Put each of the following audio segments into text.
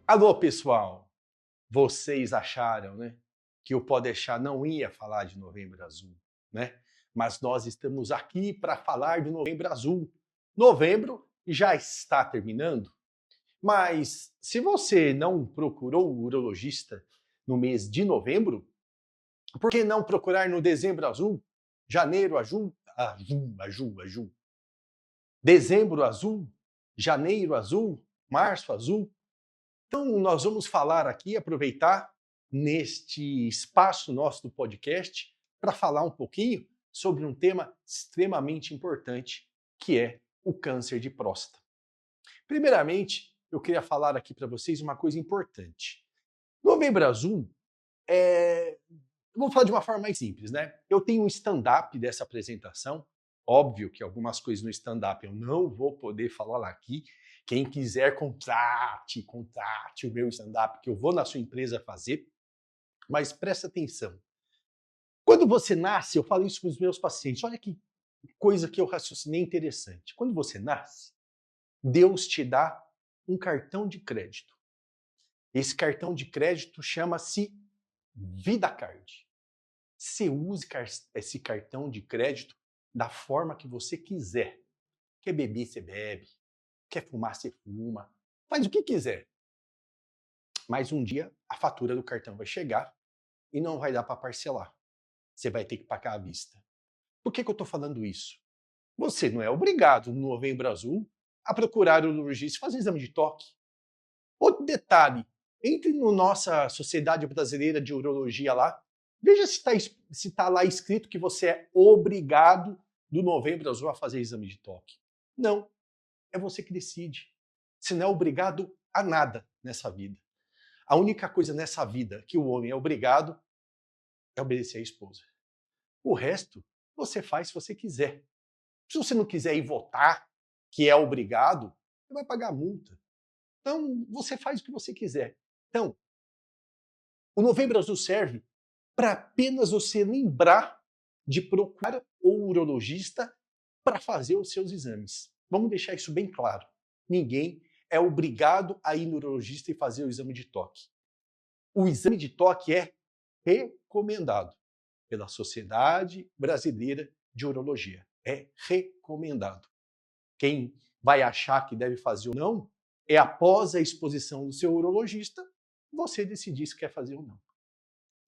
Alô, pessoal! Vocês acharam, né, que o Pode Deixar não ia falar de Novembro Azul, né? Mas nós estamos aqui para falar de Novembro Azul. Novembro já está terminando, mas se você não procurou o urologista no mês de novembro, por que não procurar no Dezembro Azul, Janeiro Azul, Dezembro Azul, Janeiro Azul, Março Azul? Então, nós vamos falar aqui, aproveitar neste espaço nosso do podcast, para falar um pouquinho sobre um tema extremamente importante, que é o câncer de próstata. Primeiramente, eu queria falar aqui para vocês uma coisa importante. Novembro Azul vou falar de uma forma mais simples, né? Eu tenho um stand-up dessa apresentação. Óbvio que algumas coisas no stand-up eu não vou poder falar aqui. Quem quiser, contrate o meu stand-up, que eu vou na sua empresa fazer. Mas presta atenção. Quando você nasce, eu falo isso para os meus pacientes. Olha que coisa que eu raciocinei interessante. Quando você nasce, Deus te dá um cartão de crédito. Esse cartão de crédito chama-se VidaCard. Você use esse cartão de crédito da forma que você quiser. Quer beber, você bebe. Quer fumar, você fuma. Faz o que quiser. Mas um dia a fatura do cartão vai chegar e não vai dar para parcelar. Você vai ter que pagar à vista. Por que eu estou falando isso? Você não é obrigado, no Novembro Azul, a procurar o urologista e fazer um exame de toque. Outro detalhe, entre na nossa Sociedade Brasileira de Urologia lá, veja se está lá escrito que você é obrigado do Novembro Azul a fazer exame de toque. Não, é você que decide. Você não é obrigado a nada nessa vida. A única coisa nessa vida que o homem é obrigado é obedecer à esposa. O resto, você faz se você quiser. Se você não quiser ir votar, que é obrigado, você vai pagar multa. Então, você faz o que você quiser. Então, o Novembro Azul serve para apenas você lembrar de procurar o urologista para fazer os seus exames. Vamos deixar isso bem claro. Ninguém é obrigado a ir no urologista e fazer o exame de toque. O exame de toque é recomendado pela Sociedade Brasileira de Urologia. É recomendado. Quem vai achar que deve fazer ou não é após a exposição do seu urologista, você decidir se quer fazer ou não.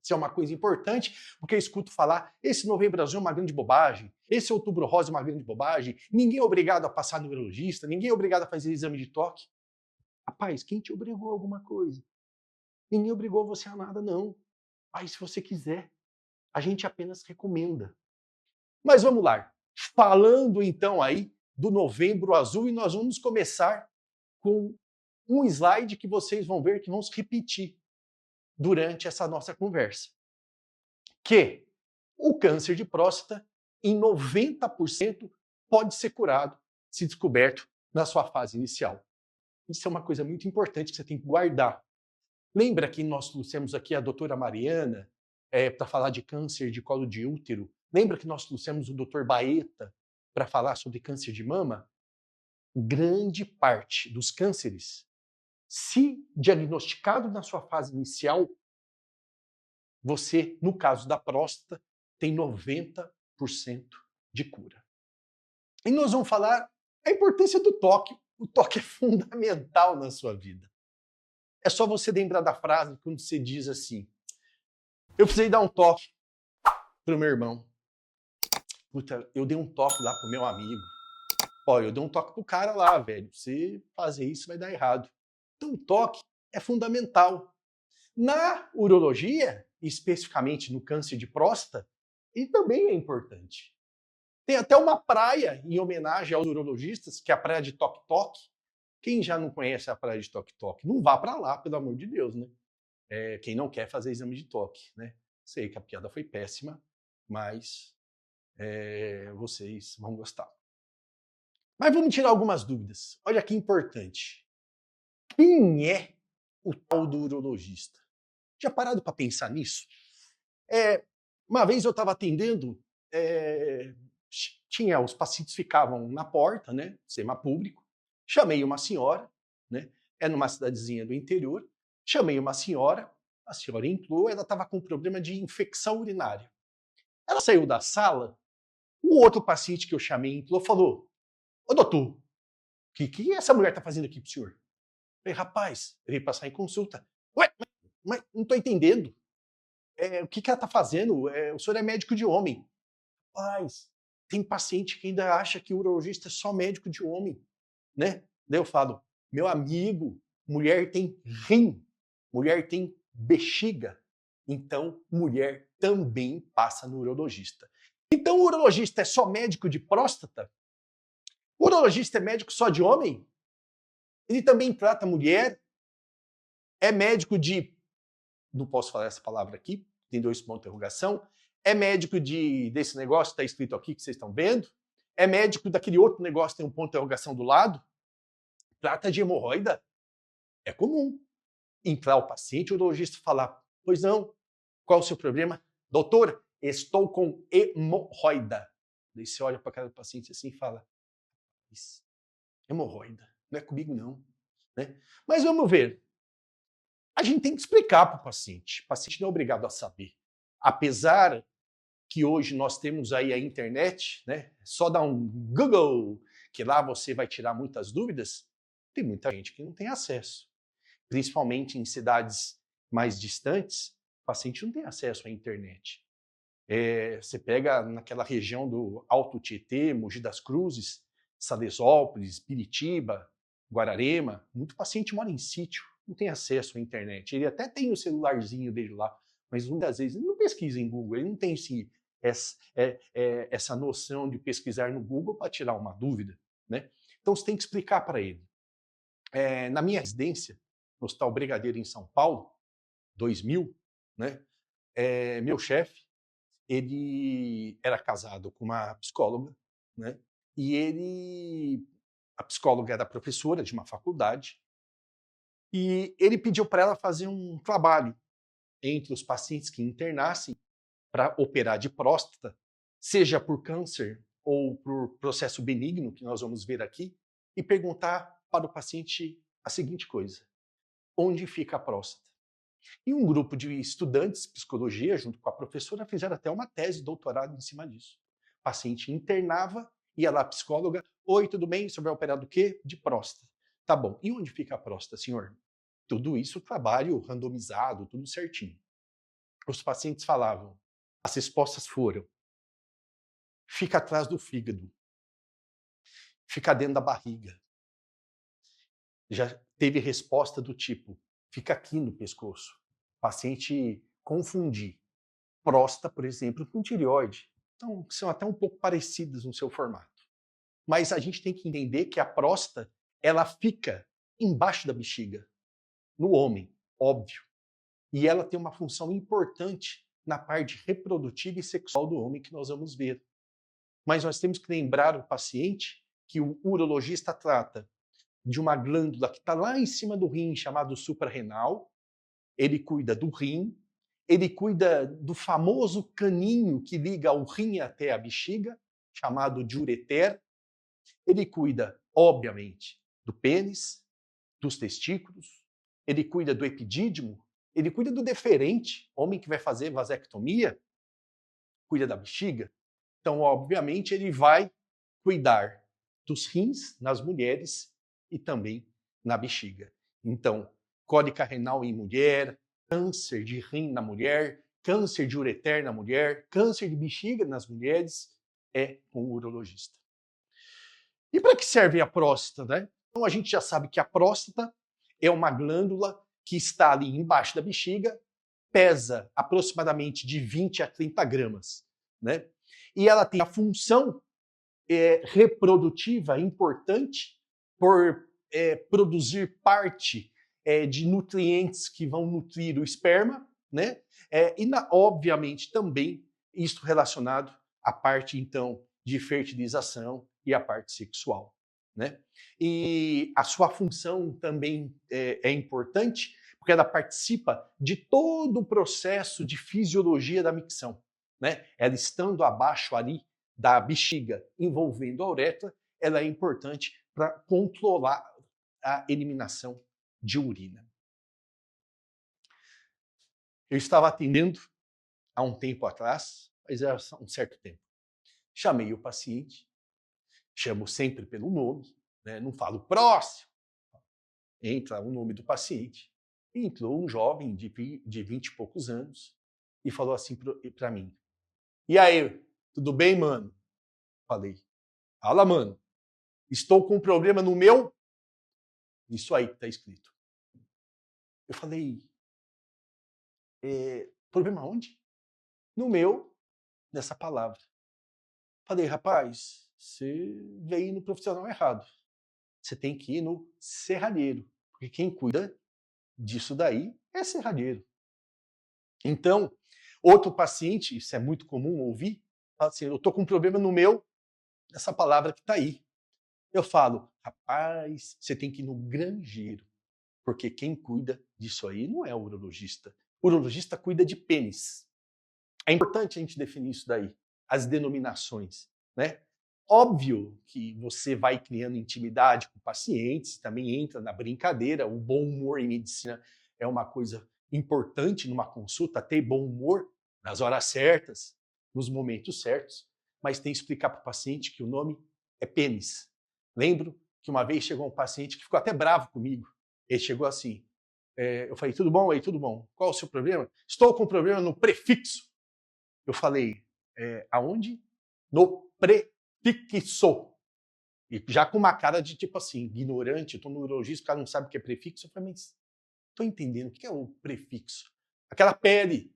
Isso é uma coisa importante, porque eu escuto falar, esse Novembro Azul é uma grande bobagem, esse Outubro Rosa é uma grande bobagem, ninguém é obrigado a passar no urologista, ninguém é obrigado a fazer exame de toque. Rapaz, quem te obrigou a alguma coisa? Ninguém obrigou você a nada, não. Aí, se você quiser, a gente apenas recomenda. Mas vamos lá. Falando então aí do Novembro Azul, e nós vamos começar com um slide que vocês vão ver que vão se repetir durante essa nossa conversa. Que o câncer de próstata, em 90%, pode ser curado se descoberto na sua fase inicial. Isso é uma coisa muito importante que você tem que guardar. Lembra que nós trouxemos aqui a doutora Mariana para falar de câncer de colo de útero? Lembra que nós trouxemos o doutor Baeta para falar sobre câncer de mama? Grande parte dos cânceres, se diagnosticado na sua fase inicial, você, no caso da próstata, tem 90% de cura. E nós vamos falar a importância do toque. O toque é fundamental na sua vida. É só você lembrar da frase quando você diz assim: eu precisei dar um toque pro meu irmão. Puta, eu dei um toque lá pro meu amigo. Ó, eu dei um toque pro cara lá, velho. Se fazer isso vai dar errado. Então o toque é fundamental. Na urologia, especificamente no câncer de próstata, ele também é importante. Tem até uma praia em homenagem aos urologistas, que é a praia de Toque Toque. Quem já não conhece a praia de Toque Toque, não vá para lá, pelo amor de Deus, né? Quem não quer fazer exame de toque, né? Sei que a piada foi péssima, mas vocês vão gostar. Mas vamos tirar algumas dúvidas. Olha que importante. Quem é o tal do urologista? Já parado para pensar nisso? Uma vez eu estava atendendo, os pacientes ficavam na porta, né, sistema público. Chamei uma senhora, né, é numa cidadezinha do interior, Chamei uma senhora, a senhora entrou, ela estava com problema de infecção urinária. Ela saiu da sala, o outro paciente que eu chamei entrou falou: ô doutor, o que essa mulher está fazendo aqui pro senhor? Eu falei: rapaz, eu veio passar em consulta. Ué, mas não estou entendendo. O que ela está fazendo? O senhor é médico de homem. Rapaz, tem paciente que ainda acha que o urologista é só médico de homem, né? Daí eu falo: meu amigo, mulher tem rim, mulher tem bexiga, então mulher também passa no urologista. Então o urologista é só médico de próstata? O urologista é médico só de homem? Ele também trata mulher? É médico de... Não posso falar essa palavra aqui, tem 2 pontos de interrogação. É médico desse negócio que está escrito aqui que vocês estão vendo? É médico daquele outro negócio que tem um ponto de interrogação do lado? Trata de hemorroida? É comum entrar o paciente, o urologista falar: pois não, qual é o seu problema? Doutor, estou com hemorroida. Daí você olha para cada paciente assim e fala: hemorroida, não é comigo não. Né? Mas vamos ver. A gente tem que explicar para o paciente. O paciente não é obrigado a saber. Apesar que hoje nós temos aí a internet, né? Só dar um Google, que lá você vai tirar muitas dúvidas, tem muita gente que não tem acesso. Principalmente em cidades mais distantes, o paciente não tem acesso à internet. Você pega naquela região do Alto Tietê, Mogi das Cruzes, Salesópolis, Piritiba, Guararema, muito paciente mora em sítio, não tem acesso à internet. Ele até tem o celularzinho dele lá, mas muitas vezes ele não pesquisa em Google, ele não tem essa noção de pesquisar no Google para tirar uma dúvida. Né? Então você tem que explicar para ele. Na minha residência, no Hospital Brigadeiro em São Paulo, 2000, né? Meu chefe, ele era casado com uma psicóloga, né? E a psicóloga era professora de uma faculdade, e ele pediu para ela fazer um trabalho entre os pacientes que internassem para operar de próstata, seja por câncer ou por processo benigno, que nós vamos ver aqui, e perguntar para o paciente a seguinte coisa: onde fica a próstata? E um grupo de estudantes de psicologia, junto com a professora, fizeram até uma tese de doutorado em cima disso. O paciente internava, ia lá a psicóloga: oi, tudo bem? O senhor vai operar do quê? De próstata. Tá bom. E onde fica a próstata, senhor? Tudo isso, trabalho randomizado, tudo certinho. Os pacientes falavam, as respostas foram: fica atrás do fígado, fica dentro da barriga. Já teve resposta do tipo: fica aqui no pescoço. O paciente confundir próstata, por exemplo, com tireoide. Então, são até um pouco parecidas no seu formato. Mas a gente tem que entender que a próstata, ela fica embaixo da bexiga, no homem, óbvio. E ela tem uma função importante na parte reprodutiva e sexual do homem, que nós vamos ver. Mas nós temos que lembrar o paciente que o urologista trata de uma glândula que está lá em cima do rim, chamado suprarrenal. Ele cuida do rim, ele cuida do famoso caninho que liga o rim até a bexiga, chamado diureter. Ele cuida, obviamente, do pênis, dos testículos, ele cuida do epidídimo, ele cuida do deferente, homem que vai fazer vasectomia, cuida da bexiga. Então, obviamente, ele vai cuidar dos rins nas mulheres e também na bexiga. Então, cólica renal em mulher, câncer de rim na mulher, câncer de ureter na mulher, câncer de bexiga nas mulheres, é com o urologista. E para que serve a próstata, né? Então a gente já sabe que a próstata é uma glândula que está ali embaixo da bexiga, pesa aproximadamente de 20 a 30 gramas, né? E ela tem a função reprodutiva importante por produzir parte de nutrientes que vão nutrir o esperma, né? Obviamente também isso relacionado à parte então de fertilização e à parte sexual, né? E a sua função também é importante porque ela participa de todo o processo de fisiologia da micção, né? Ela estando abaixo ali da bexiga, envolvendo a uretra, ela é importante para controlar a eliminação de urina. Eu estava atendendo há um tempo atrás, mas era um certo tempo. Chamei o paciente, chamo sempre pelo nome, né? Não falo próximo. Entra o nome do paciente. E entrou um jovem de 20 e poucos anos e falou assim para mim: "E aí, tudo bem, mano?" Falei: "Fala, mano. Estou com um problema no meu..." Isso aí que está escrito. Eu falei: "Problema onde?" "No meu, nessa palavra." Falei: "Rapaz, você veio no profissional errado. Você tem que ir no serralheiro, porque quem cuida disso daí é serralheiro." Então, outro paciente, isso é muito comum ouvir, fala assim: "Eu estou com um problema no meu..." Essa palavra que está aí. Eu falo: "Rapaz, você tem que ir no granjeiro, porque quem cuida disso aí não é o urologista. O urologista cuida de pênis." É importante a gente definir isso daí, as denominações, né? Óbvio que você vai criando intimidade com pacientes, também entra na brincadeira. O bom humor em medicina é uma coisa importante numa consulta, ter bom humor nas horas certas, nos momentos certos, mas tem que explicar para o paciente que o nome é pênis. Lembro que uma vez chegou um paciente que ficou até bravo comigo. Ele chegou assim, eu falei: "Tudo bom aí? Tudo bom. Qual o seu problema?" "Estou com problema no prefixo." Eu falei: "Aonde?" "No prefixo." E já com uma cara de tipo assim, ignorante. Eu estou no urologista, o cara não sabe o que é prefixo. Eu falei: "Mas estou entendendo, o que é o prefixo?" "Aquela pele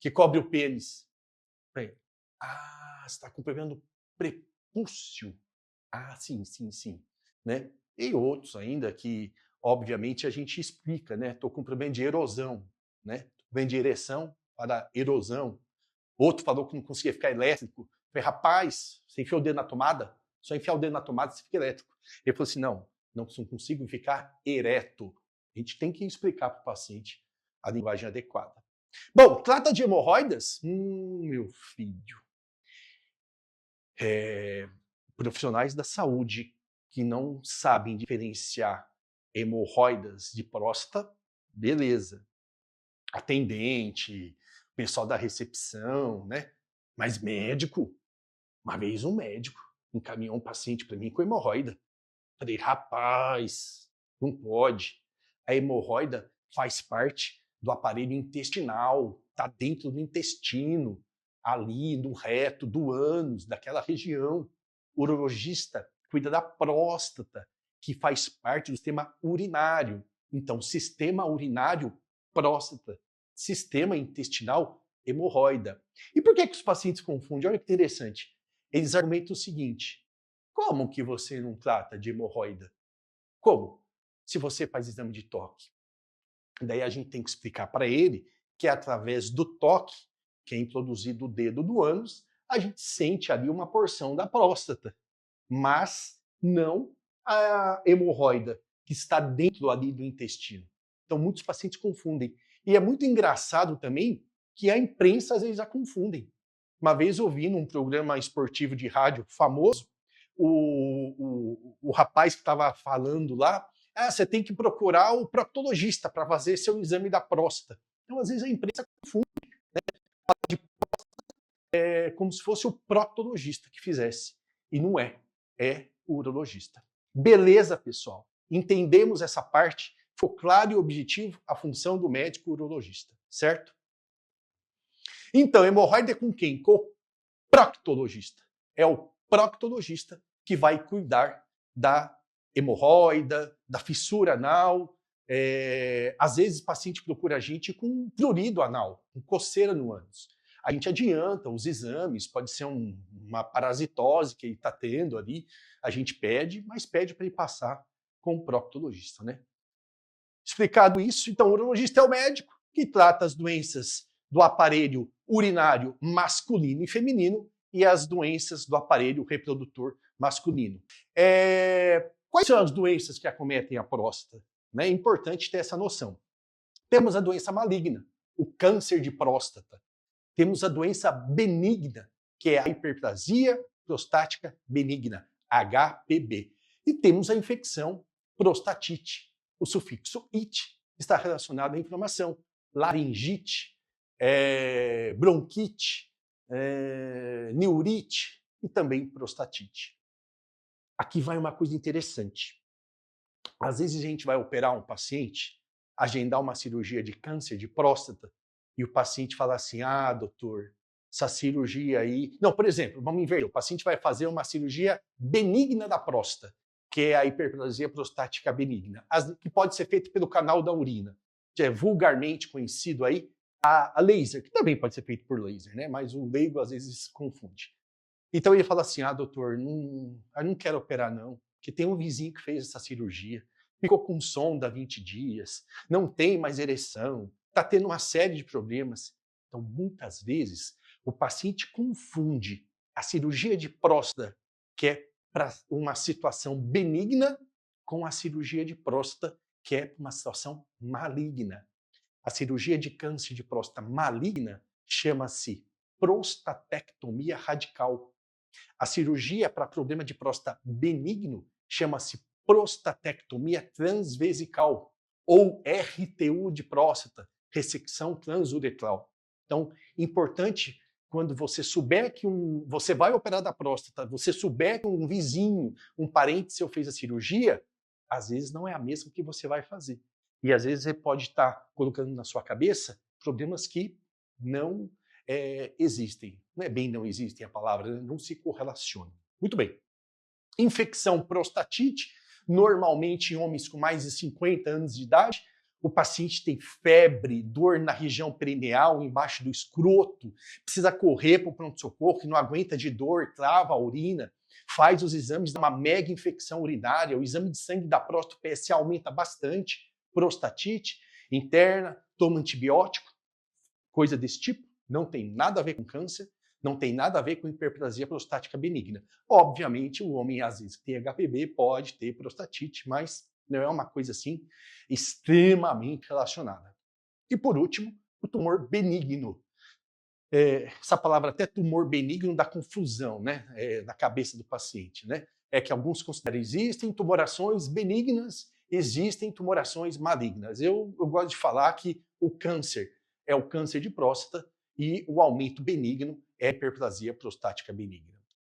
que cobre o pênis." Eu falei: "Ah, você está com problema no prepúcio." "Ah, sim, sim, sim." Né? E outros ainda que, obviamente, a gente explica, né? "Estou com problema de erosão." Né? "Vem de ereção para erosão." Outro falou que não conseguia ficar elétrico. Eu falei: "Rapaz, você enfiou o dedo na tomada? Só enfiar o dedo na tomada você fica elétrico." Ele falou assim: não consigo ficar ereto." A gente tem que explicar para o paciente a linguagem adequada. Bom, trata de hemorroidas? Meu filho. Profissionais da saúde que não sabem diferenciar hemorroidas de próstata, beleza. Atendente, pessoal da recepção, né? Mas médico, uma vez um médico encaminhou um paciente para mim com hemorroida. Falei: "Rapaz, não pode. A hemorroida faz parte do aparelho intestinal, está dentro do intestino, ali no reto, do ânus, daquela região. O urologista cuida da próstata, que faz parte do sistema urinário. Então, sistema urinário, próstata. Sistema intestinal, hemorroida." E por que os pacientes confundem? Olha que interessante. Eles argumentam o seguinte: "Como que você não trata de hemorroida?" "Como?" "Se você faz exame de toque." Daí a gente tem que explicar para ele que é através do toque, que é introduzido o dedo no ânus, a gente sente ali uma porção da próstata, mas não a hemorroida que está dentro ali do intestino. Então muitos pacientes confundem. E é muito engraçado também que a imprensa às vezes a confundem. Uma vez eu vi num programa esportivo de rádio famoso, o rapaz que estava falando lá: "Você tem que procurar o proctologista para fazer seu exame da próstata." Então, às vezes, a imprensa confunde, como se fosse o proctologista que fizesse. E não é. É o urologista. Beleza, pessoal? Entendemos essa parte? Ficou claro e objetivo a função do médico urologista, certo? Então, hemorroida é com quem? Com o proctologista. É o proctologista que vai cuidar da hemorroida, da fissura anal. Às vezes o paciente procura a gente com prurido anal, com coceira no ânus. A gente adianta os exames, pode ser uma parasitose que ele está tendo ali, a gente pede, mas pede para ele passar com o proctologista, né? Explicado isso, então o urologista é o médico que trata as doenças do aparelho urinário masculino e feminino e as doenças do aparelho reprodutor masculino. Quais são as doenças que acometem a próstata? É importante ter essa noção. Temos a doença maligna, o câncer de próstata. Temos a doença benigna, que é a hiperplasia prostática benigna, HPB. E temos a infecção prostatite. O sufixo "it" está relacionado à inflamação, laringite, bronquite, neurite e também prostatite. Aqui vai uma coisa interessante. Às vezes a gente vai operar um paciente, agendar uma cirurgia de câncer de próstata, e o paciente fala assim, doutor, essa cirurgia aí... Não, por exemplo, vamos inverter, o paciente vai fazer uma cirurgia benigna da próstata, que é a hiperplasia prostática benigna, que pode ser feita pelo canal da urina, que é vulgarmente conhecido aí, a laser, que também pode ser feito por laser, né? Mas o leigo às vezes confunde. Então ele fala assim, doutor, não quero operar não, porque tem um vizinho que fez essa cirurgia, ficou com sonda há 20 dias, não tem mais ereção, está tendo uma série de problemas. Então, muitas vezes, o paciente confunde a cirurgia de próstata, que é para uma situação benigna, com a cirurgia de próstata, que é uma situação maligna. A cirurgia de câncer de próstata maligna chama-se prostatectomia radical. A cirurgia para problema de próstata benigno chama-se prostatectomia transvesical, ou RTU de próstata, ressecção transuretral. Então, importante, quando você souber que você vai operar da próstata, você souber que um vizinho, um parente seu fez a cirurgia, às vezes não é a mesma que você vai fazer. E às vezes você pode estar colocando na sua cabeça problemas que não existem. Não é bem não existem a palavra, não se correlacionam. Muito bem. Infecção prostatite, normalmente em homens com mais de 50 anos de idade, o paciente tem febre, dor na região perineal, embaixo do escroto, precisa correr para o pronto-socorro, que não aguenta de dor, trava a urina, faz os exames de uma mega infecção urinária, o exame de sangue da próstata, o PSA aumenta bastante, prostatite, interna, toma antibiótico, coisa desse tipo, não tem nada a ver com câncer, não tem nada a ver com hiperplasia prostática benigna. Obviamente, o homem, às vezes, que tem HPV pode ter prostatite, mas não é uma coisa assim extremamente relacionada. E, por último, o tumor benigno. Essa palavra até tumor benigno dá confusão, né? Na cabeça do paciente, né? É que alguns consideram existem tumorações benignas, existem tumorações malignas. Eu gosto de falar que o câncer é o câncer de próstata e o aumento benigno é a hiperplasia prostática benigna.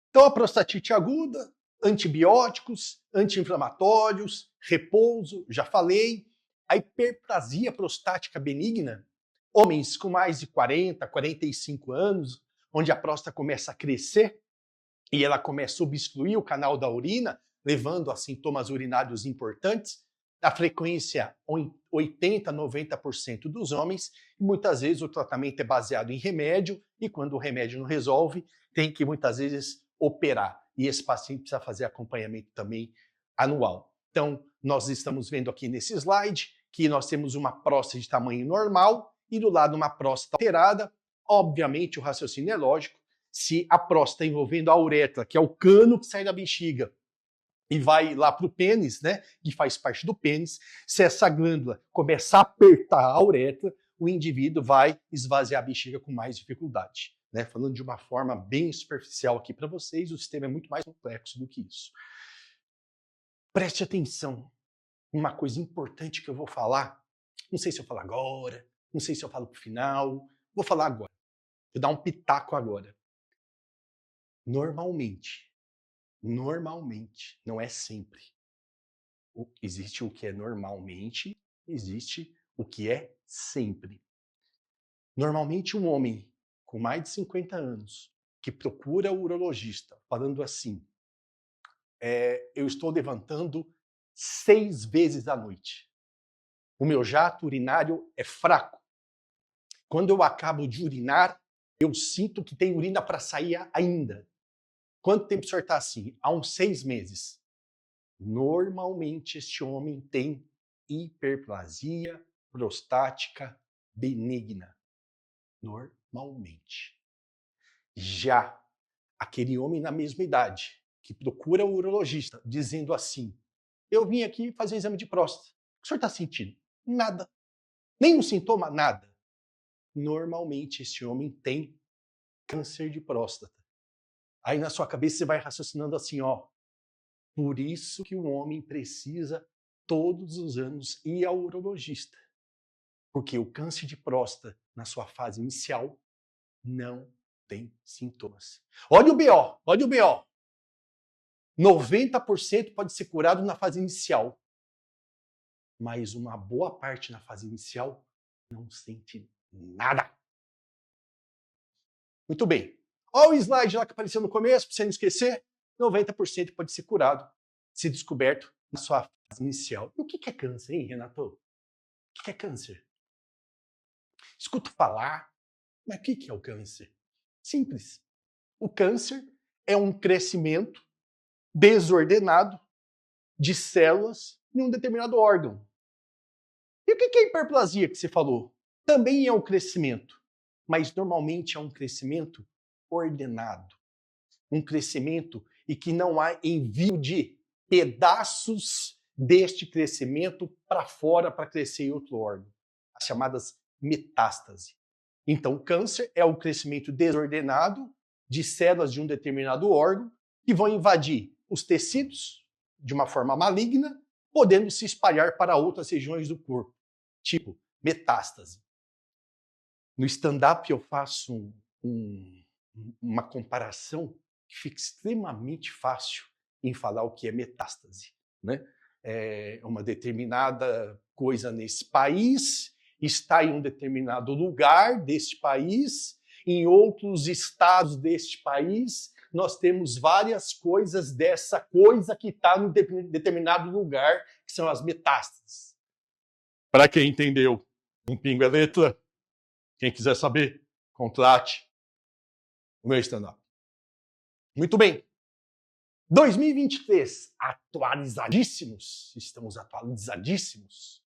Então, a prostatite aguda, antibióticos, anti-inflamatórios, repouso, já falei. A hiperplasia prostática benigna, homens com mais de 40, 45 anos, onde a próstata começa a crescer e ela começa a obstruir o canal da urina, levando a sintomas urinários importantes, a frequência 80, 90% dos homens, e muitas vezes o tratamento é baseado em remédio, e quando o remédio não resolve, tem que muitas vezes operar. E esse paciente precisa fazer acompanhamento também anual. Então, nós estamos vendo aqui nesse slide que nós temos uma próstata de tamanho normal e do lado uma próstata alterada. Obviamente, o raciocínio é lógico. Se a próstata envolvendo a uretra, que é o cano que sai da bexiga, e vai lá para o pênis, né, que faz parte do pênis, se essa glândula começar a apertar a uretra, o indivíduo vai esvaziar a bexiga com mais dificuldade. Né? Falando de uma forma bem superficial aqui para vocês, o sistema é muito mais complexo do que isso. Preste atenção, uma coisa importante que eu vou falar, não sei se eu falo agora, não sei se eu falo para o final, vou falar agora, vou dar um pitaco agora. Normalmente, não é sempre. Existe o que é normalmente, existe o que é sempre. Normalmente, um homem com mais de 50 anos que procura o urologista falando assim, eu estou levantando 6 vezes à noite. O meu jato urinário é fraco. Quando eu acabo de urinar, eu sinto que tem urina para sair ainda. Quanto tempo o senhor está assim? Há uns 6 meses. Normalmente, este homem tem hiperplasia prostática benigna. Normalmente. Já aquele homem na mesma idade, que procura o urologista, dizendo assim, eu vim aqui fazer exame de próstata. O que o senhor está sentindo? Nada. Nenhum sintoma? Nada. Normalmente, esse homem tem câncer de próstata. Aí na sua cabeça você vai raciocinando assim, por isso que o homem precisa todos os anos ir ao urologista. Porque o câncer de próstata na sua fase inicial, não tem sintomas. Olha o BO, olha o BO. 90% pode ser curado na fase inicial, mas uma boa parte na fase inicial não sente nada. Muito bem. Olha o slide lá que apareceu no começo, para você não esquecer. 90% pode ser curado, se descoberto na sua fase inicial. E o que é câncer, hein, Renato? O que é câncer? Escuto falar, mas o que é o câncer? Simples. O câncer é um crescimento desordenado de células em um determinado órgão. E o que é a hiperplasia que você falou? Também é um crescimento, mas normalmente é um crescimento ordenado. Um crescimento e que não há envio de pedaços deste crescimento para fora para crescer em outro órgão. As chamadas metástase. Então, o câncer é o crescimento desordenado de células de um determinado órgão que vão invadir os tecidos de uma forma maligna, podendo se espalhar para outras regiões do corpo, tipo metástase. No stand-up eu faço uma comparação que fica extremamente fácil em falar o que é metástase, né? É uma determinada coisa nesse país, está em um determinado lugar deste país, em outros estados deste país, nós temos várias coisas dessa coisa que está em determinado lugar, que são as metástases. Para quem entendeu, um pingo é letra. Quem quiser saber, contrate o meu stand-up. Muito bem. 2023, atualizadíssimos. Estamos atualizadíssimos.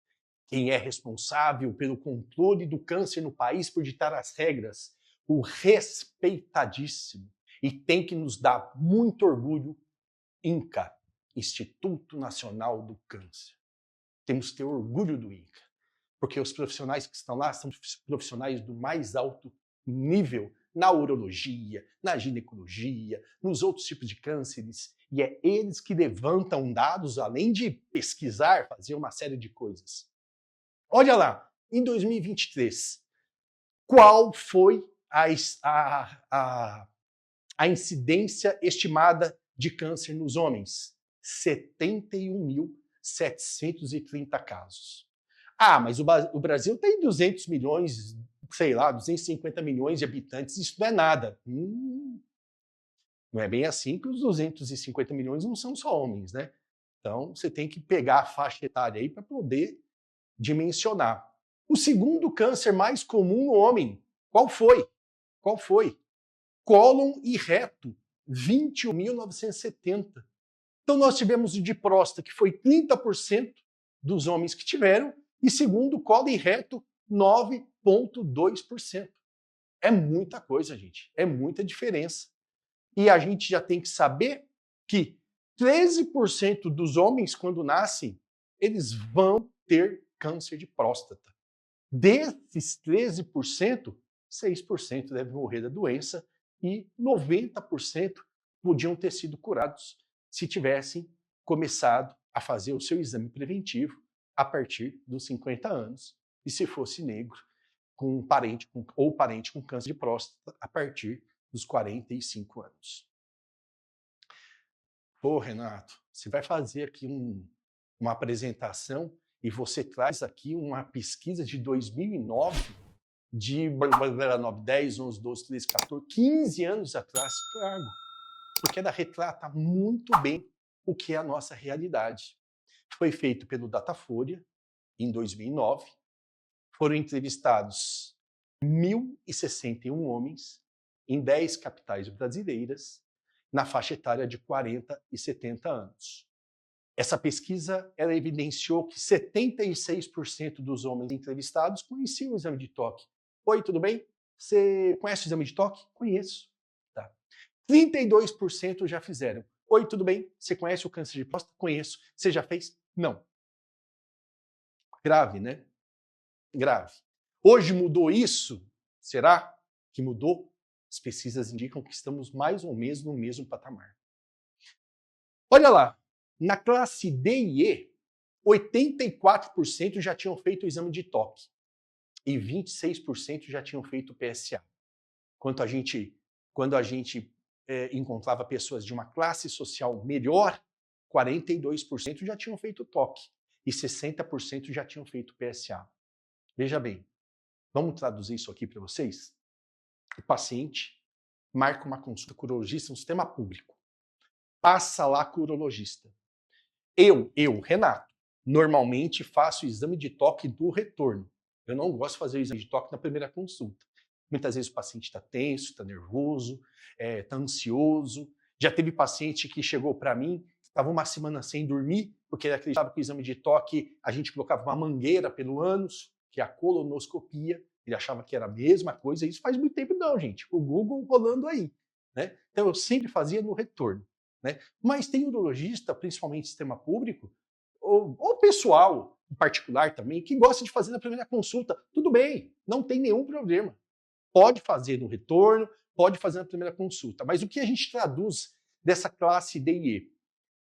Quem é responsável pelo controle do câncer no país por ditar as regras? O respeitadíssimo. E tem que nos dar muito orgulho, INCA, Instituto Nacional do Câncer. Temos que ter orgulho do INCA, porque os profissionais que estão lá são profissionais do mais alto nível na urologia, na ginecologia, nos outros tipos de cânceres, e é eles que levantam dados, além de pesquisar, fazer uma série de coisas. Olha lá, em 2023, qual foi a incidência estimada de câncer nos homens? 71.730 casos. Ah, mas o Brasil tem 200 milhões, sei lá, 250 milhões de habitantes, isso não é nada. Não é bem assim que os 250 milhões não são só homens, né? Então, você tem que pegar a faixa etária aí para poder dimensionar. O segundo câncer mais comum no homem, qual foi? Qual foi? Cólon e reto, 21.970. Então, nós tivemos o de próstata, que foi 30% dos homens que tiveram, e segundo, colo e reto, 9,2%. É muita coisa, gente. É muita diferença. E a gente já tem que saber que 13% dos homens, quando nascem, eles vão ter câncer de próstata. Desses 13%, 6% devem morrer da doença e 90% podiam ter sido curados se tivessem começado a fazer o seu exame preventivo a partir dos 50 anos, e se fosse negro, com um parente com câncer de próstata a partir dos 45 anos. Pô, Renato, você vai fazer aqui uma apresentação e você traz aqui uma pesquisa de 2009, de 9, 10, 11, 12, 13, 14, 15 anos atrás, trago, porque ela retrata muito bem o que é a nossa realidade. Foi feito pelo Datafolha, em 2009. Foram entrevistados 1.061 homens em 10 capitais brasileiras, na faixa etária de 40 e 70 anos. Essa pesquisa ela evidenciou que 76% dos homens entrevistados conheciam o exame de toque. Oi, tudo bem? Você conhece o exame de toque? Conheço. Tá. 32% já fizeram. Oi, tudo bem? Você conhece o câncer de próstata? Conheço. Você já fez? Não. Grave, né? Grave. Hoje mudou isso? Será que mudou? As pesquisas indicam que estamos mais ou menos no mesmo patamar. Olha lá, na classe D e E, 84% já tinham feito o exame de toque. e 26% já tinham feito PSA. Quando a gente encontrava pessoas de uma classe social melhor, 42% já tinham feito TOC e 60% já tinham feito PSA. Veja bem, vamos traduzir isso aqui para vocês? O paciente marca uma consulta com o urologista no sistema público. Passa lá com o urologista. Eu, Renato, normalmente faço o exame de toque do retorno. Eu não gosto de fazer o exame de toque na primeira consulta. Muitas vezes o paciente está tenso, está nervoso, está ansioso. Já teve paciente que chegou para mim, estava uma semana sem dormir, porque ele acreditava que o exame de toque a gente colocava uma mangueira pelo ânus, que é a colonoscopia. Ele achava que era a mesma coisa. Isso faz muito tempo não, gente. O Google rolando aí, né? Então eu sempre fazia no retorno. Né? Mas tem urologista, principalmente sistema público, ou pessoal em particular também, que gosta de fazer na primeira consulta. Tudo bem, não tem nenhum problema. Pode fazer no retorno, pode fazer na primeira consulta. Mas o que a gente traduz dessa classe D e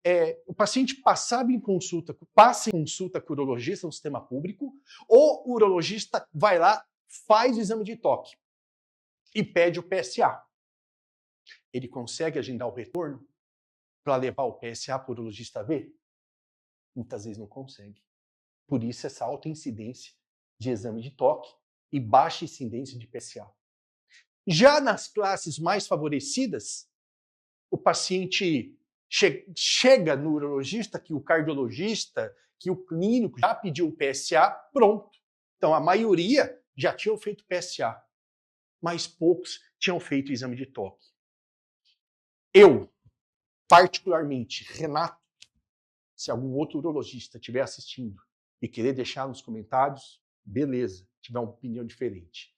E? O paciente passa em consulta com o urologista no sistema público, ou o urologista vai lá, faz o exame de toque e pede o PSA. Ele consegue agendar o retorno para levar o PSA para o urologista ver? Muitas vezes não consegue. Por isso essa alta incidência de exame de toque e baixa incidência de PSA. Já nas classes mais favorecidas, o paciente chega no urologista, que o cardiologista, que o clínico já pediu o PSA, pronto. Então a maioria já tinham feito PSA, mas poucos tinham feito o exame de toque. Eu, particularmente, Renato, se algum outro urologista estiver assistindo e querer deixar nos comentários, beleza, tiver uma opinião diferente.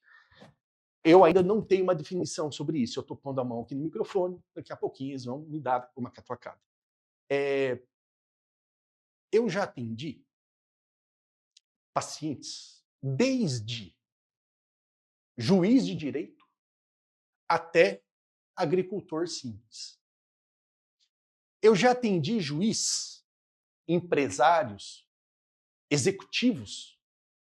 Eu ainda não tenho uma definição sobre isso. Eu estou pondo a mão aqui no microfone, daqui a pouquinho eles vão me dar uma catuacada. Eu já atendi pacientes desde juiz de direito até agricultor simples. Eu já atendi juiz, empresários, executivos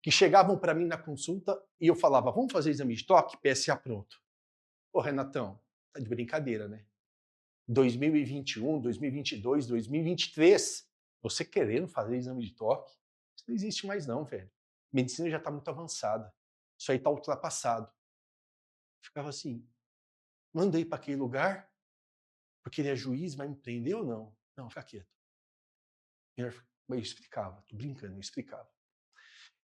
que chegavam para mim na consulta e eu falava, vamos fazer exame de toque? PSA pronto. Ô, Renatão, tá de brincadeira, né? 2021, 2022, 2023, você querendo fazer exame de toque? Isso não existe mais não, velho. A medicina já está muito avançada. Isso aí está ultrapassado. Ficava assim, mandei para aquele lugar, porque ele é juiz, vai me prender ou não? Não, fica quieto. Eu explicava, tô brincando, eu explicava.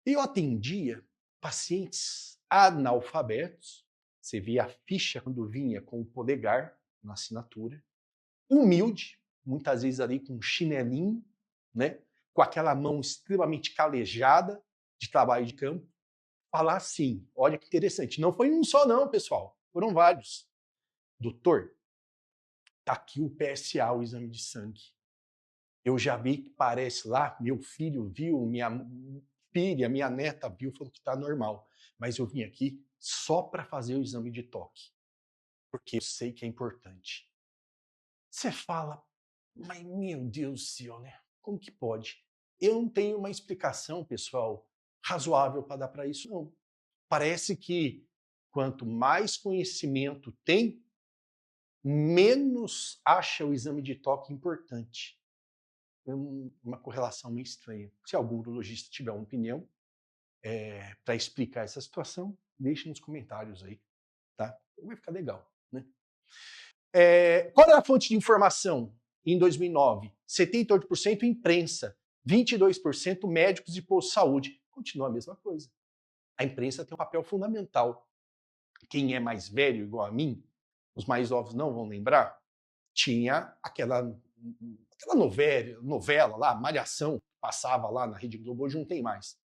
Eu atendia pacientes analfabetos, você via a ficha quando vinha com o polegar na assinatura, humilde, muitas vezes ali com um chinelinho, né, com aquela mão extremamente calejada de trabalho de campo, falar assim, olha que interessante, não foi um só não, pessoal, foram vários. Doutor, tá aqui o PSA, o exame de sangue. Eu já vi que parece lá, meu filho viu, minha filha, minha neta viu, falou que está normal. Mas eu vim aqui só para fazer o exame de toque, porque eu sei que é importante. Você fala, mas meu Deus do céu, né? Como que pode? Eu não tenho uma explicação, pessoal, razoável para dar para isso, não. Parece que quanto mais conhecimento tem, menos acha o exame de toque importante. É uma correlação meio estranha. Se algum urologista tiver uma opinião para explicar essa situação, deixe nos comentários aí, tá? Vai ficar legal, né? Qual é a fonte de informação em 2009? 78% imprensa, 22% médicos de posto de saúde. Continua a mesma coisa. A imprensa tem um papel fundamental. Quem é mais velho, igual a mim, os mais novos não vão lembrar, tinha aquela novela lá, Malhação, passava lá na Rede Globo, hoje não tem mais.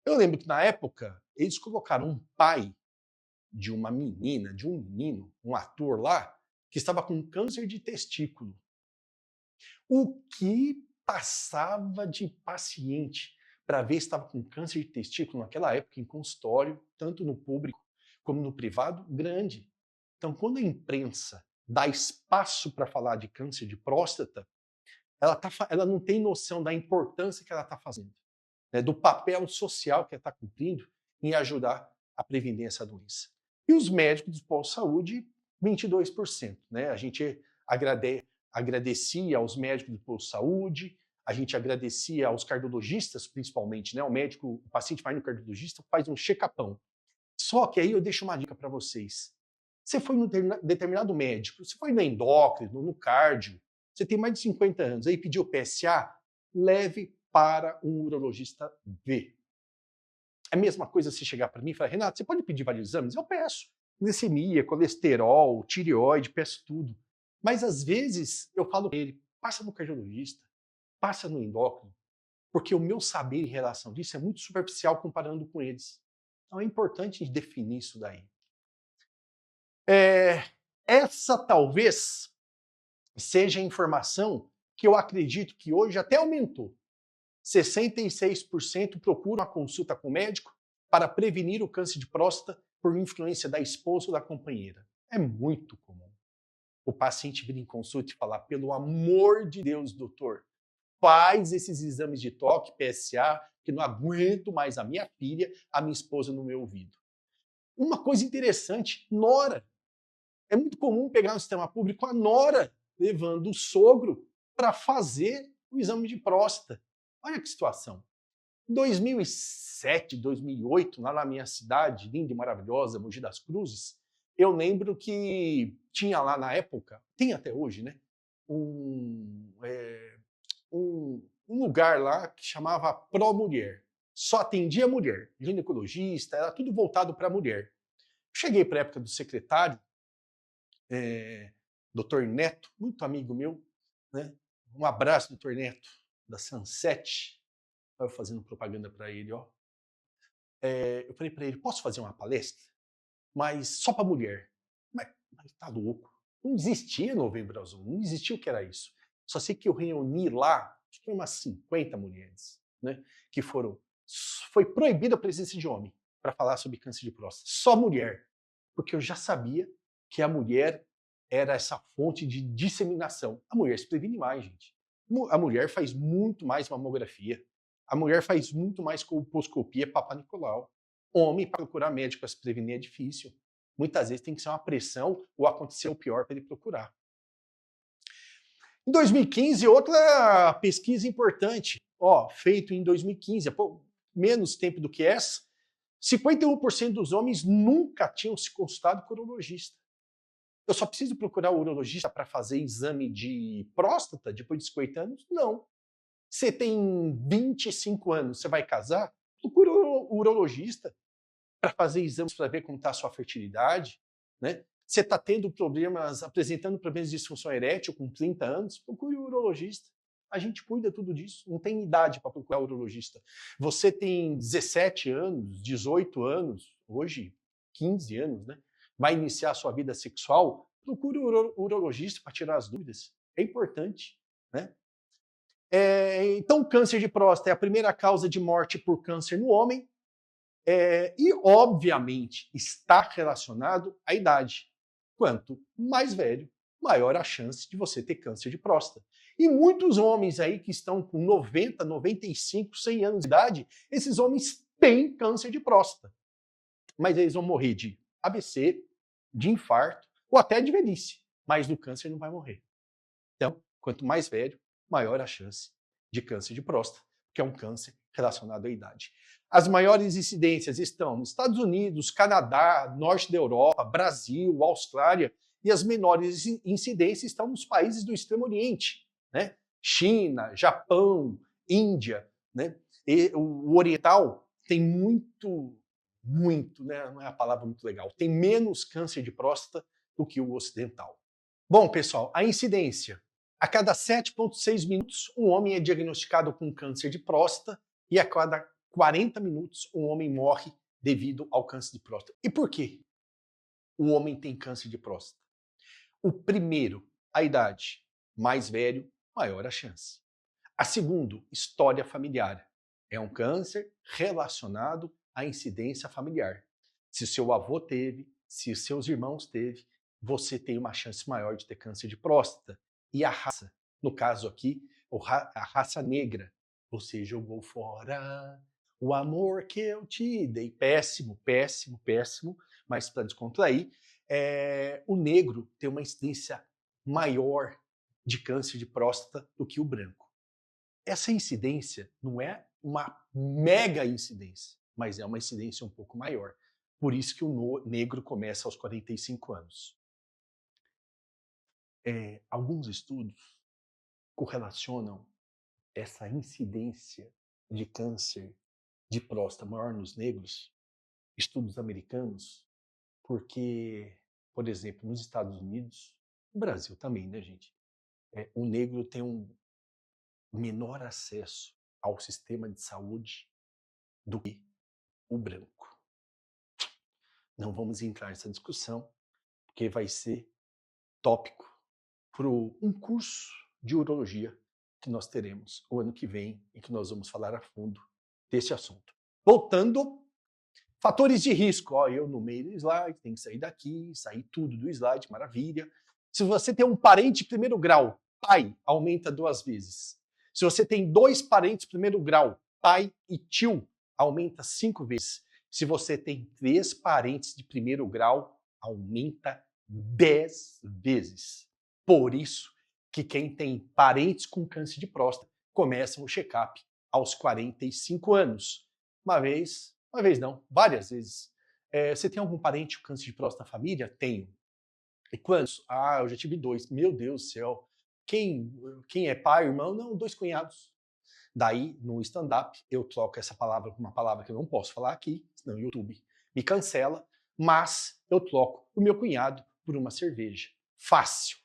Eu lembro que na época eles colocaram um pai de uma menina, de um menino, um ator lá, que estava com câncer de testículo. O que passava de paciente para ver se estava com câncer de testículo naquela época em consultório, tanto no público como no privado, grande. Então, quando a imprensa dá espaço para falar de câncer de próstata, ela não tem noção da importância que ela está fazendo, né, do papel social que ela está cumprindo em ajudar a prevenir essa doença. E os médicos do pós-saúde, 22%. Né? A gente agradecia aos médicos do pós-saúde, a gente agradecia aos cardiologistas, principalmente. Né? O paciente vai no cardiologista, faz um check-upão. Só que aí eu deixo uma dica para vocês. Você foi num determinado médico, você foi no endócrino, no cardio, você tem mais de 50 anos, aí pediu PSA, leve para um urologista ver. É a mesma coisa se chegar para mim e falar, Renato, você pode pedir vários exames? Eu peço. Glicemia, colesterol, tireoide, peço tudo. Mas às vezes eu falo para ele, passa no cardiologista, passa no endócrino, porque o meu saber em relação disso é muito superficial comparando com eles. Então é importante definir isso daí. Essa talvez seja a informação que eu acredito que hoje até aumentou. 66% procuram a consulta com o médico para prevenir o câncer de próstata por influência da esposa ou da companheira. É muito comum o paciente vir em consulta e falar, pelo amor de Deus, doutor, faz esses exames de toque, PSA, que não aguento mais a minha filha, a minha esposa no meu ouvido. Uma coisa interessante, nora. É muito comum pegar no sistema público a nora levando o sogro para fazer o exame de próstata. Olha que situação. Em 2007, 2008, lá na minha cidade, linda e maravilhosa, Mogi das Cruzes, eu lembro que tinha lá na época, tem até hoje, né? Um lugar lá que chamava Pro Mulher. Só atendia mulher, ginecologista, era tudo voltado para mulher. Cheguei para a época do secretário, Dr. Neto, muito amigo meu, né? Um abraço, Dr. Neto, da Sunset. Eu fazendo propaganda para ele, ó. Eu falei para ele, posso fazer uma palestra? Mas só para mulher. Mas tá louco. Não existia Novembro Azul, não existia o que era isso. Só sei que eu reuni lá, acho que umas 50 mulheres, né? Que foi proibida a presença de homem para falar sobre câncer de próstata. Só mulher. Porque eu já sabia que a mulher era essa fonte de disseminação. A mulher se previne mais, gente. A mulher faz muito mais mamografia. A mulher faz muito mais colposcopia, Papa Nicolau. Homem, para procurar médico para se prevenir é difícil. Muitas vezes tem que ser uma pressão ou acontecer o pior para ele procurar. Em 2015, outra pesquisa importante, feito em 2015, menos tempo do que essa, 51% dos homens nunca tinham se consultado com o urologista. Eu só preciso procurar o urologista para fazer exame de próstata depois de 50 anos? Não. Você tem 25 anos, você vai casar? Procura o urologista para fazer exames para ver como está a sua fertilidade. Né? Você está apresentando problemas de disfunção erétil com 30 anos? Procure o urologista. A gente cuida tudo disso, não tem idade para procurar o urologista. Você tem 17 anos, 18 anos, hoje 15 anos, né? Vai iniciar a sua vida sexual, procure o urologista para tirar as dúvidas. É importante, né? Então, câncer de próstata é a primeira causa de morte por câncer no homem e, obviamente, está relacionado à idade. Quanto mais velho, maior a chance de você ter câncer de próstata. E muitos homens aí que estão com 90, 95, 100 anos de idade, esses homens têm câncer de próstata. Mas eles vão morrer de AVC, de infarto ou até de velhice. Mas do câncer não vai morrer. Então, quanto mais velho, maior a chance de câncer de próstata, que é um câncer relacionado à idade. As maiores incidências estão nos Estados Unidos, Canadá, norte da Europa, Brasil, Austrália, e as menores incidências estão nos países do Extremo Oriente, né? China, Japão, Índia, né? E o oriental tem muito, né? Não é a palavra muito legal, tem menos câncer de próstata do que o ocidental. Bom, pessoal, a incidência. A cada 7,6 minutos, um homem é diagnosticado com câncer de próstata e a cada 40 minutos, um homem morre devido ao câncer de próstata. E por quê o homem tem câncer de próstata? O primeiro, a idade. Mais velho, maior a chance. A segundo, história familiar. É um câncer relacionado à incidência familiar. Se o seu avô teve, se os seus irmãos teve, você tem uma chance maior de ter câncer de próstata. E a raça, no caso aqui, a raça negra. Você jogou fora O amor que eu te dei. Péssimo, péssimo, péssimo. Mas para descontrair, o negro tem uma incidência maior de câncer de próstata do que o branco. Essa incidência não é uma mega incidência, mas é uma incidência um pouco maior. Por isso que o negro começa aos 45 anos. Alguns estudos correlacionam essa incidência de câncer de próstata maior nos negros, estudos americanos, porque, por exemplo, nos Estados Unidos, no Brasil também, né, gente? O negro tem um menor acesso ao sistema de saúde do que o branco. Não vamos entrar nessa discussão, porque vai ser tópico para um curso de urologia que nós teremos o ano que vem e que nós vamos falar a fundo desse assunto. Voltando, fatores de risco. Ó, eu no meio do slide, tem que sair daqui, sair tudo do slide, maravilha. Se você tem um parente de primeiro grau, pai, aumenta 2 vezes. Se você tem 2 parentes de primeiro grau, pai e tio, aumenta 5 vezes. Se você tem 3 parentes de primeiro grau, aumenta 10 vezes. Por isso que quem tem parentes com câncer de próstata começam o check-up aos 45 anos. Uma vez não, várias vezes. Você tem algum parente com câncer de próstata na família? Tenho. E quantos? Eu já tive 2. Meu Deus do céu. Quem é pai, irmão? Não, 2 cunhados. Daí, no stand-up, eu troco essa palavra por uma palavra que eu não posso falar aqui, senão o YouTube me cancela, mas eu troco o meu cunhado por uma cerveja. Fácil.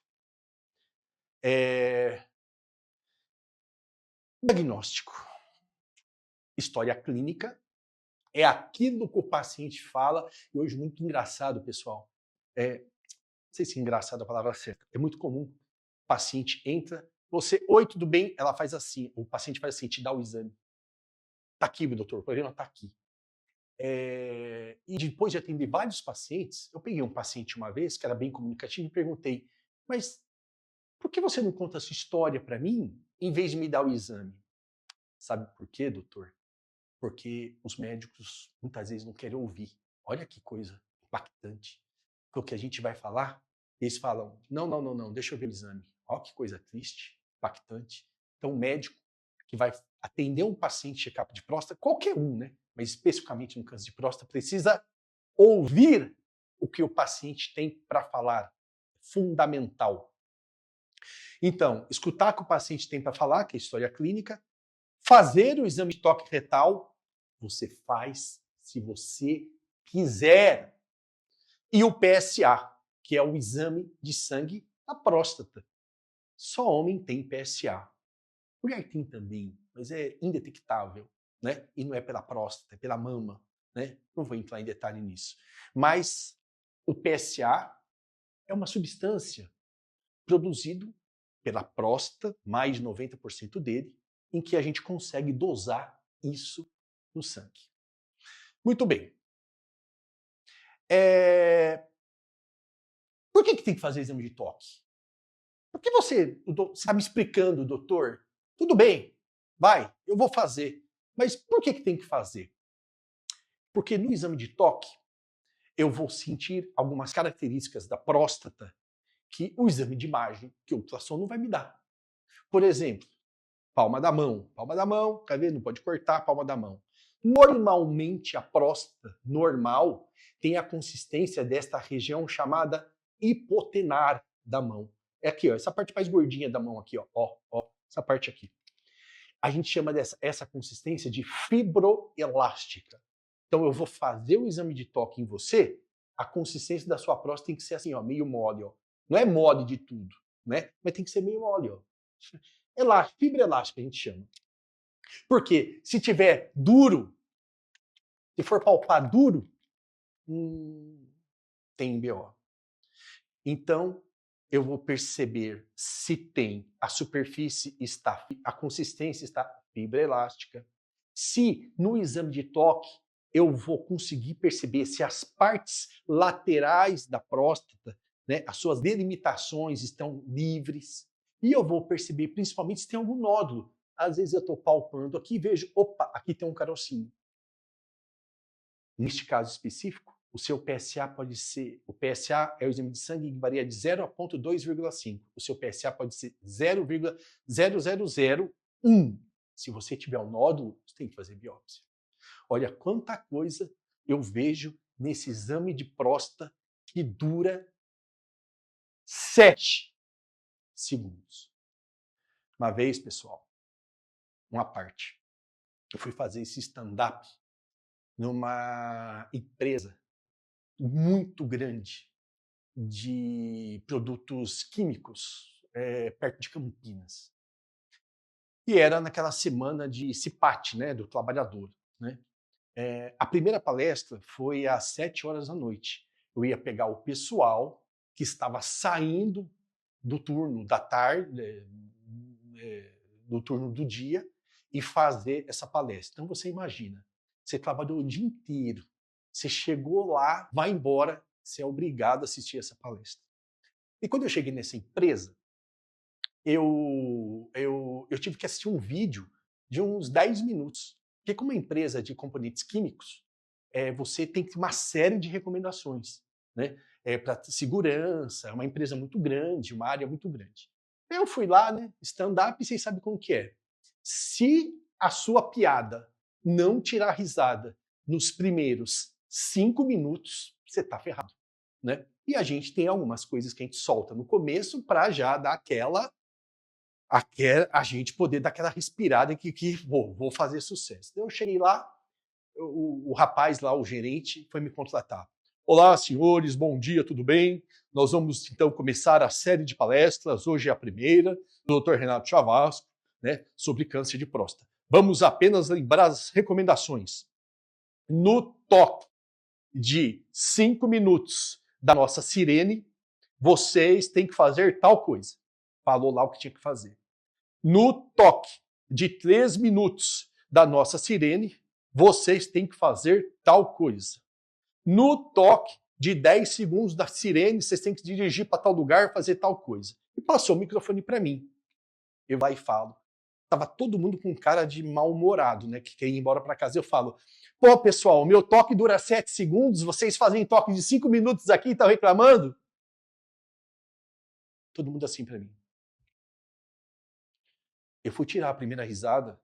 Diagnóstico. História clínica. É aquilo que o paciente fala. E hoje, muito engraçado, pessoal. Não sei se é engraçado a palavra certa. É muito comum. O paciente entra. Você, oi, tudo bem? Ela faz assim. O paciente faz assim, te dá o exame. Tá aqui, doutor. O problema tá aqui. E depois de atender vários pacientes, eu peguei um paciente uma vez, que era bem comunicativo, e perguntei, mas por que você não conta a sua história para mim, em vez de me dar o exame? Sabe por quê, doutor? Porque os médicos muitas vezes não querem ouvir. Olha que coisa impactante. Porque a gente vai falar, eles falam, não, deixa eu ver o exame. Olha que coisa triste, impactante. Então o médico que vai atender um paciente check-up de próstata, qualquer um, né? Mas especificamente no câncer de próstata, precisa ouvir o que o paciente tem para falar. Fundamental. Então, escutar o que o paciente tem para falar, que é a história clínica, fazer o exame de toque retal, você faz se você quiser. E o PSA, que é o exame de sangue da próstata. Só homem tem PSA. Mulher tem também, mas é indetectável, né? E não é pela próstata, é pela mama, né? Não vou entrar em detalhe nisso. Mas o PSA é uma substância produzida pela próstata, mais de 90% dele, em que a gente consegue dosar isso no sangue. Muito bem. Por que tem que fazer exame de toque? Por que você está me explicando, doutor? Tudo bem, vai, eu vou fazer. Mas por que tem que fazer? Porque no exame de toque, eu vou sentir algumas características da próstata que o exame de imagem, que o ultrassom não vai me dar. Por exemplo, palma da mão, quer ver? Não pode cortar a palma da mão. Normalmente, a próstata normal tem a consistência desta região chamada hipotenar da mão. É aqui, ó, essa parte mais gordinha da mão aqui, ó, essa parte aqui. A gente chama essa consistência de fibroelástica. Então eu vou fazer o exame de toque em você, a consistência da sua próstata tem que ser assim, ó, meio mole, ó. Não é mole de tudo, né? Mas tem que ser meio mole, ó. Fibra elástica a gente chama. Porque se tiver duro, se for palpar duro, tem BO. Então, eu vou perceber se tem a superfície está, a consistência está fibra elástica. Se no exame de toque eu vou conseguir perceber se as partes laterais da próstata, né, as suas delimitações estão livres. E eu vou perceber principalmente se tem algum nódulo. Às vezes eu estou palpando aqui e vejo, opa, aqui tem um carocinho. Neste caso específico, o seu PSA pode ser, o PSA é o exame de sangue que varia de 0 a 0,2,5. O seu PSA pode ser 0,0001. Se você tiver um nódulo, você tem que fazer biópsia. Olha quanta coisa eu vejo nesse exame de próstata que dura 7 segundos. Uma vez, pessoal, uma parte, eu fui fazer esse stand-up numa empresa muito grande de produtos químicos, perto de Campinas. E era naquela semana de CIPAT, né, do trabalhador. Né? A primeira palestra foi às 7 horas da noite. Eu ia pegar o pessoal que estava saindo do turno da tarde, do turno do dia, e fazer essa palestra. Então você imagina, você trabalhou o dia inteiro, você chegou lá, vai embora, você é obrigado a assistir essa palestra. E quando eu cheguei nessa empresa, eu tive que assistir um vídeo de uns 10 minutos. Porque como uma empresa de componentes químicos, você tem que ter uma série de recomendações, né? Para segurança, é uma empresa muito grande, uma área muito grande. Eu fui lá, né? Stand-up, vocês sabem como que é. Se a sua piada não tirar risada nos primeiros 5 minutos, você está ferrado, né? E a gente tem algumas coisas que a gente solta no começo para já dar a gente poder dar aquela respirada que vou fazer sucesso. Então eu cheguei lá, o rapaz lá, o gerente, foi me contratar. Olá, senhores, bom dia, tudo bem? Nós vamos então começar a série de palestras, hoje é a primeira, do Dr. Renato Chavasco, né, sobre câncer de próstata. Vamos apenas lembrar as recomendações. No toque de 5 minutos da nossa sirene, vocês têm que fazer tal coisa. Falou lá o que tinha que fazer. No toque de 3 minutos da nossa sirene, vocês têm que fazer tal coisa. No toque de 10 segundos da sirene, vocês têm que dirigir para tal lugar, fazer tal coisa. E passou o microfone para mim. Eu vai e falo. Tava todo mundo com cara de mal-humorado, né? Que quer ir embora para casa. Eu falo, pô, pessoal, meu toque dura 7 segundos, vocês fazem toque de 5 minutos aqui e estão reclamando? Todo mundo assim para mim. Eu fui tirar a primeira risada,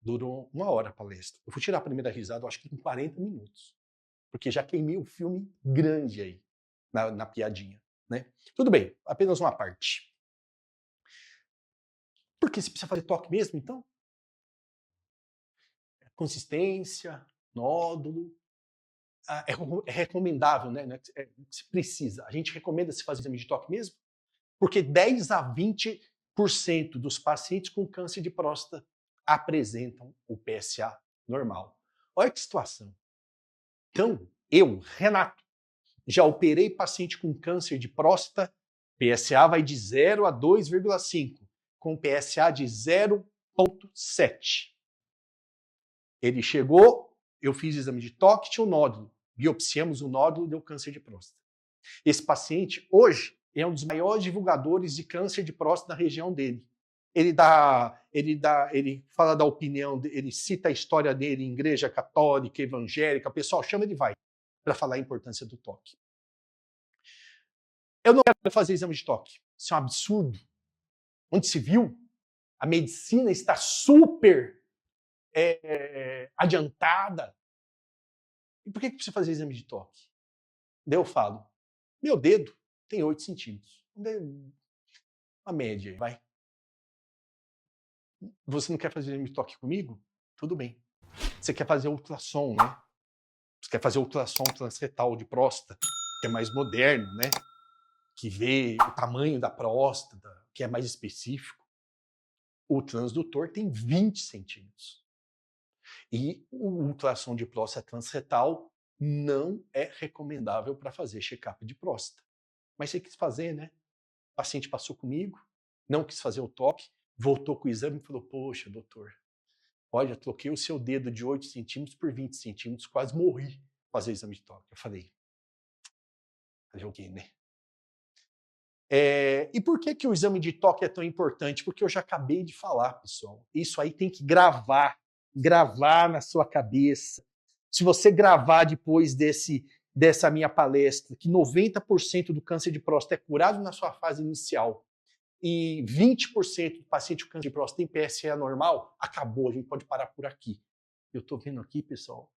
durou 1 hora a palestra. Eu fui tirar a primeira risada, acho que em 40 minutos. Porque já queimei o filme grande aí, na piadinha. Né? Tudo bem, apenas uma parte. Porque você precisa fazer toque mesmo, então? Consistência, nódulo. É recomendável, né? Se precisa. A gente recomenda se fazer exame de toque mesmo? Porque 10 a 20% dos pacientes com câncer de próstata apresentam o PSA normal. Olha que situação. Então, eu, Renato, já operei paciente com câncer de próstata, PSA vai de 0 a 2,5, com PSA de 0,7. Ele chegou, eu fiz exame de toque, tinha um nódulo. Biopsiamos o nódulo, deu câncer de próstata. Esse paciente, hoje, é um dos maiores divulgadores de câncer de próstata na região dele. Ele fala da opinião, ele cita a história dele em igreja católica, evangélica, o pessoal chama, ele vai para falar a importância do toque. Eu não quero fazer exame de toque. Isso é um absurdo. Onde se viu, a medicina está super adiantada. E por que precisa fazer exame de toque? Daí eu falo, meu dedo tem 8 centímetros. Uma média aí, vai. Você não quer fazer exame de toque comigo? Tudo bem. Você quer fazer ultrassom, né? Você quer fazer ultrassom transretal de próstata, que é mais moderno, né? Que vê o tamanho da próstata, que é mais específico. O transdutor tem 20 centímetros. E o ultrassom de próstata transretal não é recomendável para fazer check-up de próstata. Mas você quis fazer, né? O paciente passou comigo, não quis fazer o toque, voltou com o exame e falou, poxa, doutor, olha, troquei o seu dedo de 8 centímetros por 20 centímetros, quase morri fazer exame de toque. Eu falei, fazer o quê, né? E por que o exame de toque é tão importante? Porque eu já acabei de falar, pessoal. Isso aí tem que gravar na sua cabeça. Se você gravar depois dessa minha palestra, que 90% do câncer de próstata é curado na sua fase inicial e 20% do paciente com câncer de próstata tem PSA normal, acabou, a gente pode parar por aqui. Eu estou vendo aqui, pessoal,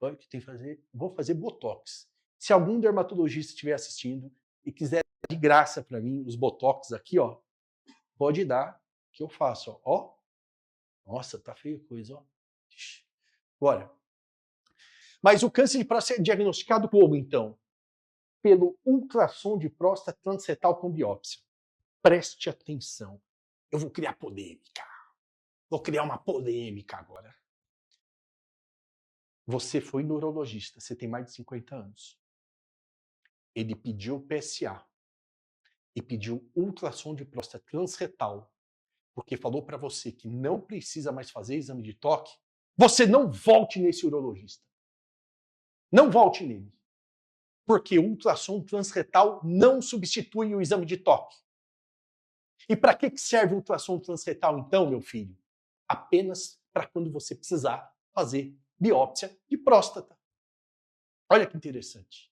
olha o que tem que fazer, vou fazer Botox. Se algum dermatologista estiver assistindo e quiser de graça para mim os Botox aqui, ó, pode dar, que eu faço, ó. Nossa, tá feia a coisa, ó. Bora. Mas o câncer de próstata é diagnosticado como, então? Pelo ultrassom de próstata transretal com biópsia. Preste atenção. Eu vou criar polêmica. Vou criar uma polêmica agora. Você foi neurologista, você tem mais de 50 anos. Ele pediu PSA e pediu ultrassom de próstata transretal, porque falou para você que não precisa mais fazer exame de toque. Você não volte nesse urologista. Não volte nele. Porque o ultrassom transretal não substitui o exame de toque. E para que serve o ultrassom transretal, então, meu filho? Apenas para quando você precisar fazer biópsia de próstata. Olha que interessante.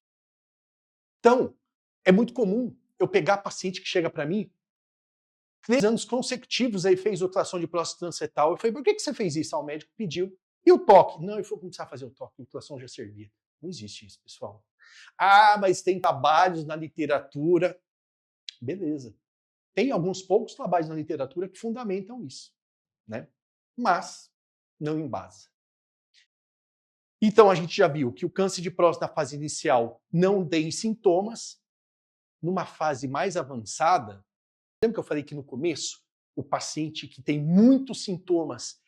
Então, é muito comum eu pegar paciente que chega para mim, 3 anos consecutivos aí fez ultrassom de próstata transretal. Eu falei, por que você fez isso? O médico pediu. E o toque? Não, eu vou começar a fazer o toque, a ultrassom já servia. Não existe isso, pessoal. Ah, mas tem trabalhos na literatura. Beleza. Tem alguns poucos trabalhos na literatura que fundamentam isso, né? Mas não embasa. Então a gente já viu que o câncer de próstata na fase inicial não tem sintomas. Numa fase mais avançada, lembra que eu falei que no começo, o paciente que tem muitos sintomas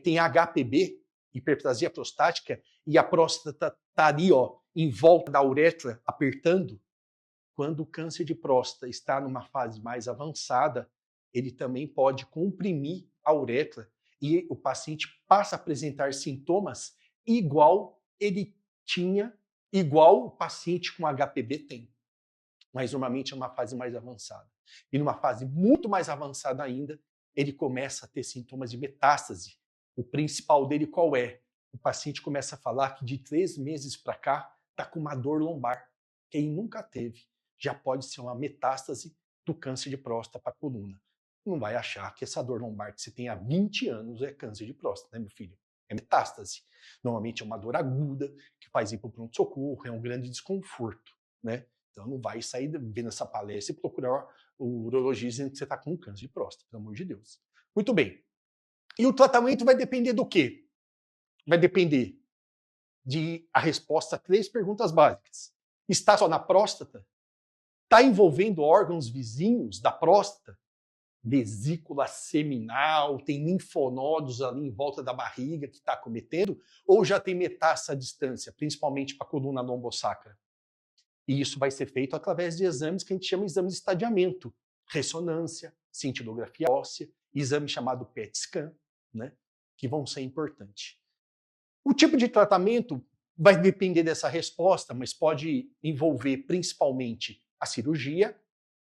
tem HPB, hiperplasia prostática, e a próstata está ali, ó, em volta da uretra, apertando. Quando o câncer de próstata está numa fase mais avançada, ele também pode comprimir a uretra e o paciente passa a apresentar sintomas igual ele tinha, igual o paciente com HPB tem. Mas normalmente é uma fase mais avançada. E numa fase muito mais avançada ainda, ele começa a ter sintomas de metástase. O principal dele qual é? O paciente começa a falar que de 3 meses para cá está com uma dor lombar. Quem nunca teve, já pode ser uma metástase do câncer de próstata para a coluna. Não vai achar que essa dor lombar que você tem há 20 anos é câncer de próstata, né, meu filho? É metástase. Normalmente é uma dor aguda, que faz ir para o pronto-socorro, é um grande desconforto, né? Então não vai sair vendo essa palestra e procurar o urologista dizendo que você está com câncer de próstata, pelo amor de Deus. Muito bem. E o tratamento vai depender do quê? Vai depender de a resposta a 3 perguntas básicas. Está só na próstata? Está envolvendo órgãos vizinhos da próstata? Vesícula seminal, tem linfonodos ali em volta da barriga que está acometendo? Ou já tem metástase à distância, principalmente para a coluna lombosacra? E isso vai ser feito através de exames que a gente chama de exames de estadiamento. Ressonância, cintilografia óssea, exame chamado PET scan, né, que vão ser importantes. O tipo de tratamento vai depender dessa resposta, mas pode envolver principalmente a cirurgia,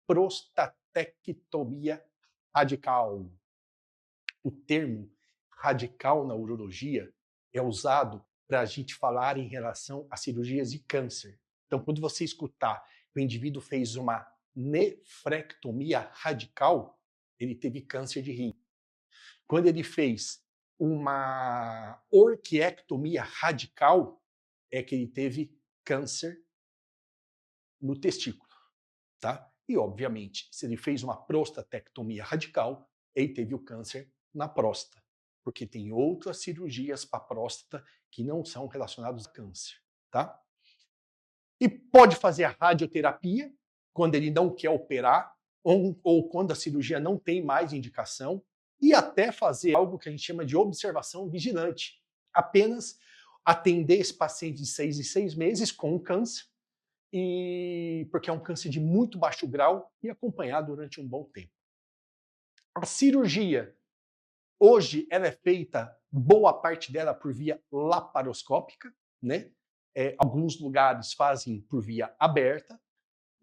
prostatectomia radical. O termo radical na urologia é usado para a gente falar em relação a cirurgias de câncer. Então, quando você escutar que o indivíduo fez uma nefrectomia radical, ele teve câncer de rim. Quando ele fez uma orquiectomia radical, é que ele teve câncer no testículo, tá? E, obviamente, se ele fez uma prostatectomia radical, ele teve o câncer na próstata, porque tem outras cirurgias para a próstata que não são relacionadas a câncer, tá? E pode fazer a radioterapia, quando ele não quer operar, ou quando a cirurgia não tem mais indicação, e até fazer algo que a gente chama de observação vigilante. Apenas atender esse paciente de 6 em 6 meses com câncer, porque é um câncer de muito baixo grau, e acompanhar durante um bom tempo. A cirurgia, hoje, ela é feita, boa parte dela por via laparoscópica, né? Alguns lugares fazem por via aberta,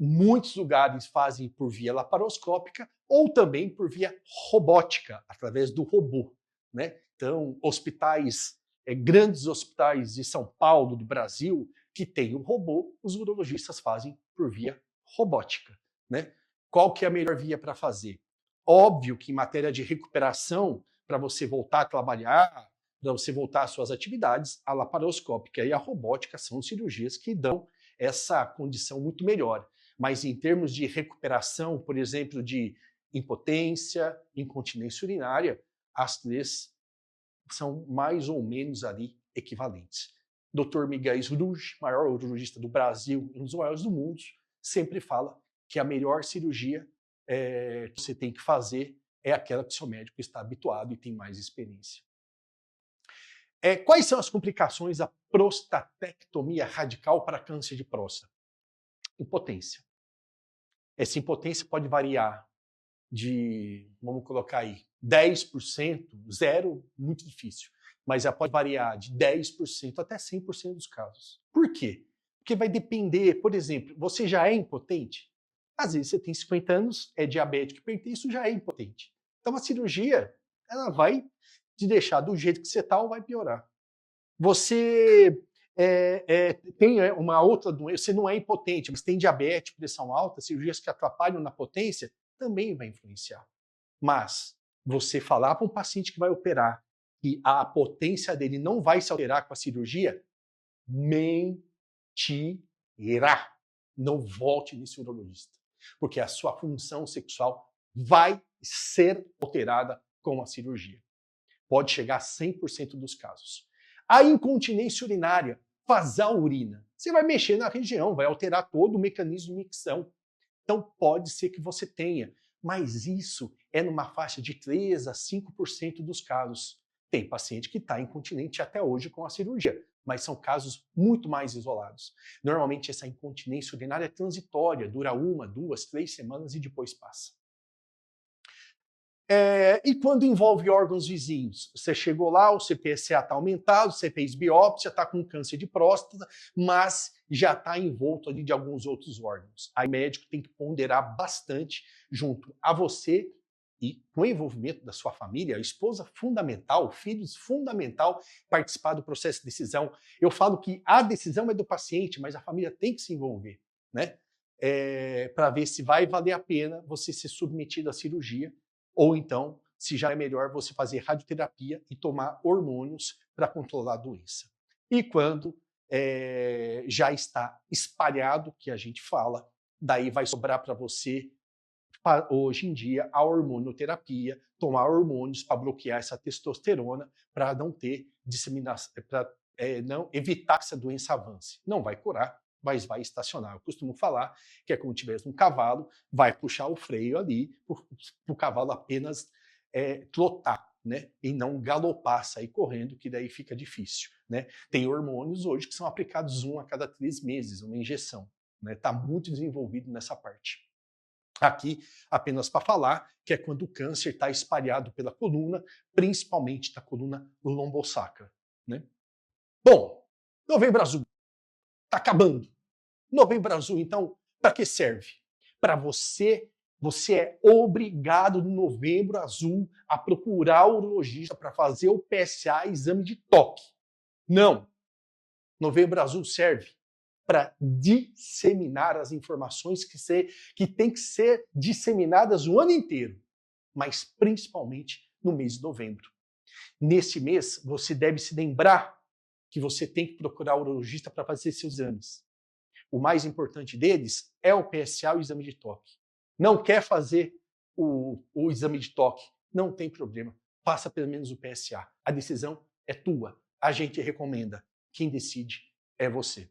muitos lugares fazem por via laparoscópica ou também por via robótica, através do robô, né? Então, hospitais grandes hospitais de São Paulo, do Brasil, que tem um robô, os urologistas fazem por via robótica, né? Qual que é a melhor via para fazer? Óbvio que em matéria de recuperação, para você voltar a trabalhar, para você voltar às suas atividades, a laparoscópica e a robótica são cirurgias que dão essa condição muito melhor. Mas em termos de recuperação, por exemplo, de impotência, incontinência urinária, as três são mais ou menos ali equivalentes. Dr. Miguel Ruge, maior urologista do Brasil e um dos maiores do mundo, sempre fala que a melhor cirurgia que você tem que fazer é aquela que o seu médico está habituado e tem mais experiência. Quais são as complicações da prostatectomia radical para câncer de próstata? Impotência. Essa impotência pode variar de, vamos colocar aí, 10%, zero, muito difícil, mas ela pode variar de 10% até 100% dos casos. Por quê? Porque vai depender, por exemplo, você já é impotente? Às vezes você tem 50 anos, é diabético, hipertenso, já é impotente. Então a cirurgia, ela vai te deixar do jeito que você está ou vai piorar. Você tem uma outra doença, você não é impotente, mas tem diabetes, pressão alta, cirurgias que atrapalham na potência, também vai influenciar. Mas você falar para um paciente que vai operar que a potência dele não vai se alterar com a cirurgia, mentirá. Não volte nesse urologista. Porque a sua função sexual vai ser alterada com a cirurgia. Pode chegar a 100% dos casos. A incontinência urinária, vazar urina. Você vai mexer na região, vai alterar todo o mecanismo de micção. Então pode ser que você tenha, mas isso é numa faixa de 3 a 5% dos casos. Tem paciente que está incontinente até hoje com a cirurgia, mas são casos muito mais isolados. Normalmente essa incontinência urinária é transitória, dura 1, 2, 3 semanas e depois passa. E quando envolve órgãos vizinhos? Você chegou lá, o CPSA está aumentado, você fez biópsia, está com câncer de próstata, mas já está envolto ali de alguns outros órgãos. Aí o médico tem que ponderar bastante junto a você e com o envolvimento da sua família, a esposa fundamental, filhos fundamental, participar do processo de decisão. Eu falo que a decisão é do paciente, mas a família tem que se envolver, né? Para ver se vai valer a pena você ser submetido à cirurgia, ou então, se já é melhor você fazer radioterapia e tomar hormônios para controlar a doença. E quando já está espalhado, que a gente fala, daí vai sobrar para você, hoje em dia, a hormonoterapia, tomar hormônios para bloquear essa testosterona, para não ter disseminação, para não evitar que essa doença avance. Não vai curar, mas vai estacionar. Eu costumo falar que é como se tivesse um cavalo, vai puxar o freio ali, para o cavalo apenas trotar, né? E não galopar, sair correndo, que daí fica difícil, né? Tem hormônios hoje que são aplicados 1 a cada 3 meses, uma injeção, né? Está muito desenvolvido nessa parte. Aqui, apenas para falar, que é quando o câncer está espalhado pela coluna, principalmente da coluna lombosacra, né? Bom, Novembro Azul. Está acabando. Novembro Azul, então, para que serve? Para você é obrigado no Novembro Azul a procurar o urologista para fazer o PSA, exame de toque. Não. Novembro Azul serve para disseminar as informações que têm que ser disseminadas o ano inteiro, mas principalmente no mês de novembro. Nesse mês, você deve se lembrar que você tem que procurar o urologista para fazer seus exames. O mais importante deles é o PSA e o exame de toque. Não quer fazer o exame de toque? Não tem problema. Faça pelo menos o PSA. A decisão é tua. A gente recomenda. Quem decide é você.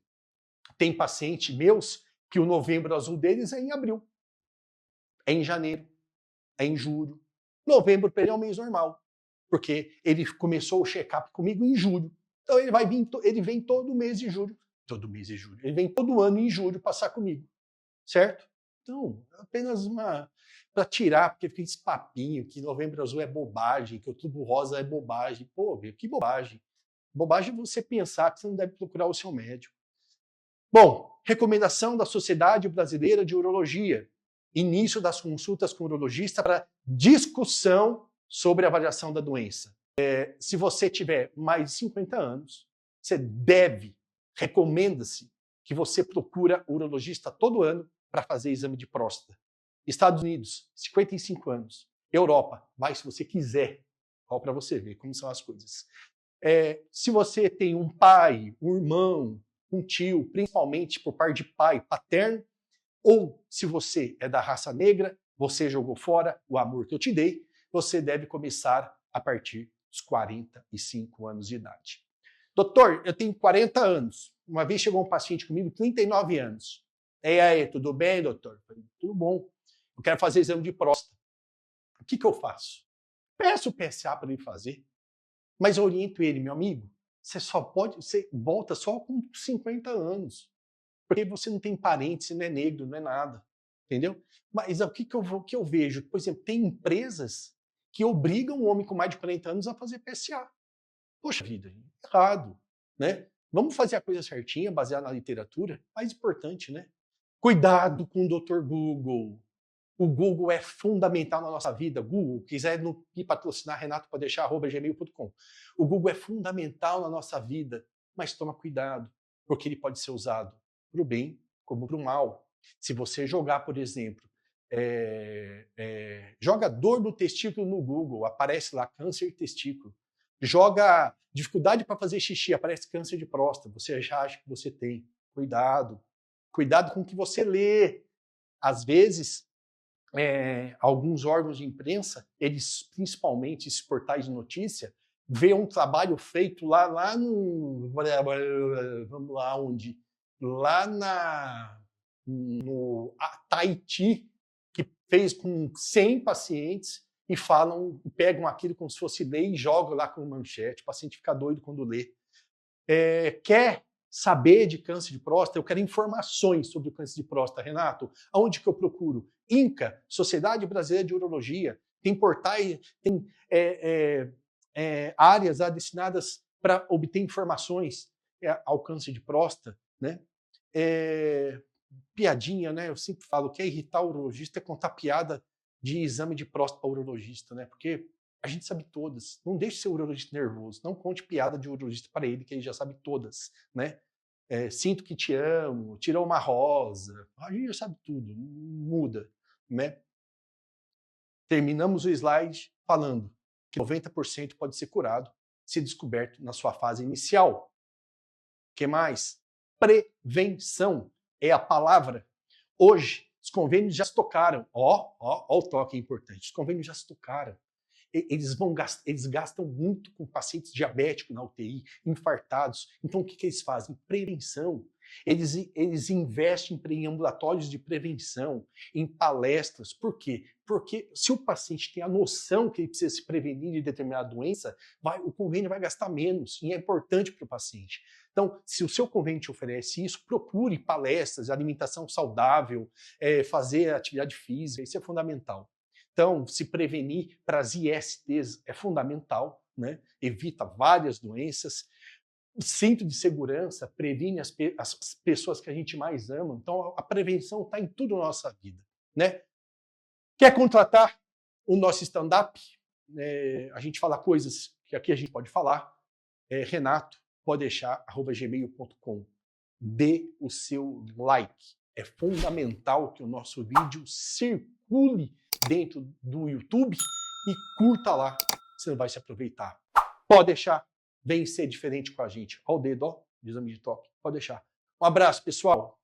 Tem pacientes meus que o Novembro Azul deles é em abril. É em janeiro. É em julho. Novembro para ele é um mês normal. Porque ele começou o check-up comigo em julho. Então ele vem todo mês de julho. Todo mês de julho. Ele vem todo ano em julho passar comigo. Certo? Então, apenas para tirar, porque fica esse papinho que Novembro Azul é bobagem, que Outubro Rosa é bobagem. Pô, que bobagem. Bobagem é você pensar que você não deve procurar o seu médico. Bom, recomendação da Sociedade Brasileira de Urologia. Início das consultas com o urologista para discussão sobre a avaliação da doença. Se você tiver mais de 50 anos, recomenda-se que você procura urologista todo ano para fazer exame de próstata. Estados Unidos, 55 anos. Europa, vai se você quiser. Ó, para você ver como são as coisas. Se você tem um pai, um irmão, um tio, principalmente por parte de pai paterno, ou se você é da raça negra, você jogou fora o amor que eu te dei, você deve começar a partir dos 45 anos de idade. Doutor, eu tenho 40 anos. Uma vez chegou um paciente comigo, 39 anos. E aí, tudo bem, doutor? Tudo bom. Eu quero fazer exame de próstata. O que eu faço? Peço o PSA para ele fazer, mas eu oriento ele, meu amigo, você volta só com 50 anos, porque você não tem parente, você não é negro, não é nada, entendeu? Mas o que eu vejo? Por exemplo, tem empresas que obrigam o homem com mais de 40 anos a fazer PSA. Poxa vida, errado, né? Vamos fazer a coisa certinha, baseada na literatura. Mais importante, né? Cuidado com o Dr. Google. O Google é fundamental na nossa vida. Google, quiser me patrocinar, Renato pode deixar @gmail.com. O Google é fundamental na nossa vida, mas toma cuidado, porque ele pode ser usado para o bem como para o mal. Se você jogar, por exemplo, joga dor do testículo no Google, aparece lá câncer de testículo. Joga dificuldade para fazer xixi, aparece câncer de próstata. Você já acha que você tem. Cuidado. Cuidado com o que você lê. Às vezes, alguns órgãos de imprensa, eles, principalmente esses portais de notícia, vê um trabalho feito lá no... Vamos lá onde? Lá no Tahiti, que fez com 100 pacientes e pegam aquilo como se fosse lei e jogam lá com manchete. O paciente fica doido quando lê. Quer saber de câncer de próstata? Eu quero informações sobre o câncer de próstata, Renato. Aonde que eu procuro? INCA, Sociedade Brasileira de Urologia. Tem portais, tem áreas destinadas para obter informações ao câncer de próstata, né? Piadinha, né? Eu sempre falo que irritar o urologista é contar piada de exame de próstata para o urologista, né? Porque a gente sabe todas. Não deixe seu urologista nervoso. Não conte piada de urologista para ele, que ele já sabe todas, né? Sinto que te amo, tirou uma rosa. A gente já sabe tudo. Muda, né? Terminamos o slide falando que 90% pode ser curado se descoberto na sua fase inicial. O que mais? Prevenção é a palavra. Hoje, os convênios já se tocaram. Ó o toque importante. Os convênios já se tocaram. Eles gastam muito com pacientes diabéticos na UTI, infartados. Então, o que eles fazem? Prevenção. Eles investem em ambulatórios de prevenção, em palestras. Por quê? Porque se o paciente tem a noção que ele precisa se prevenir de determinada doença, o convênio vai gastar menos, e é importante para o paciente. Então, se o seu convênio te oferece isso, procure palestras, alimentação saudável, fazer atividade física, isso é fundamental. Então, se prevenir para as ISTs é fundamental, né? Evita várias doenças. O cinto de segurança previne as pessoas que a gente mais ama. Então, a prevenção está em tudo na nossa vida, né? Quer contratar o nosso stand-up? A gente fala coisas que aqui a gente pode falar. Renato, pode deixar, @gmail.com. Dê o seu like. É fundamental que o nosso vídeo circule dentro do YouTube e curta lá, você vai se aproveitar. Pode deixar, vem ser diferente com a gente. Olha o dedo, ó, de exame de toque. Pode deixar. Um abraço, pessoal.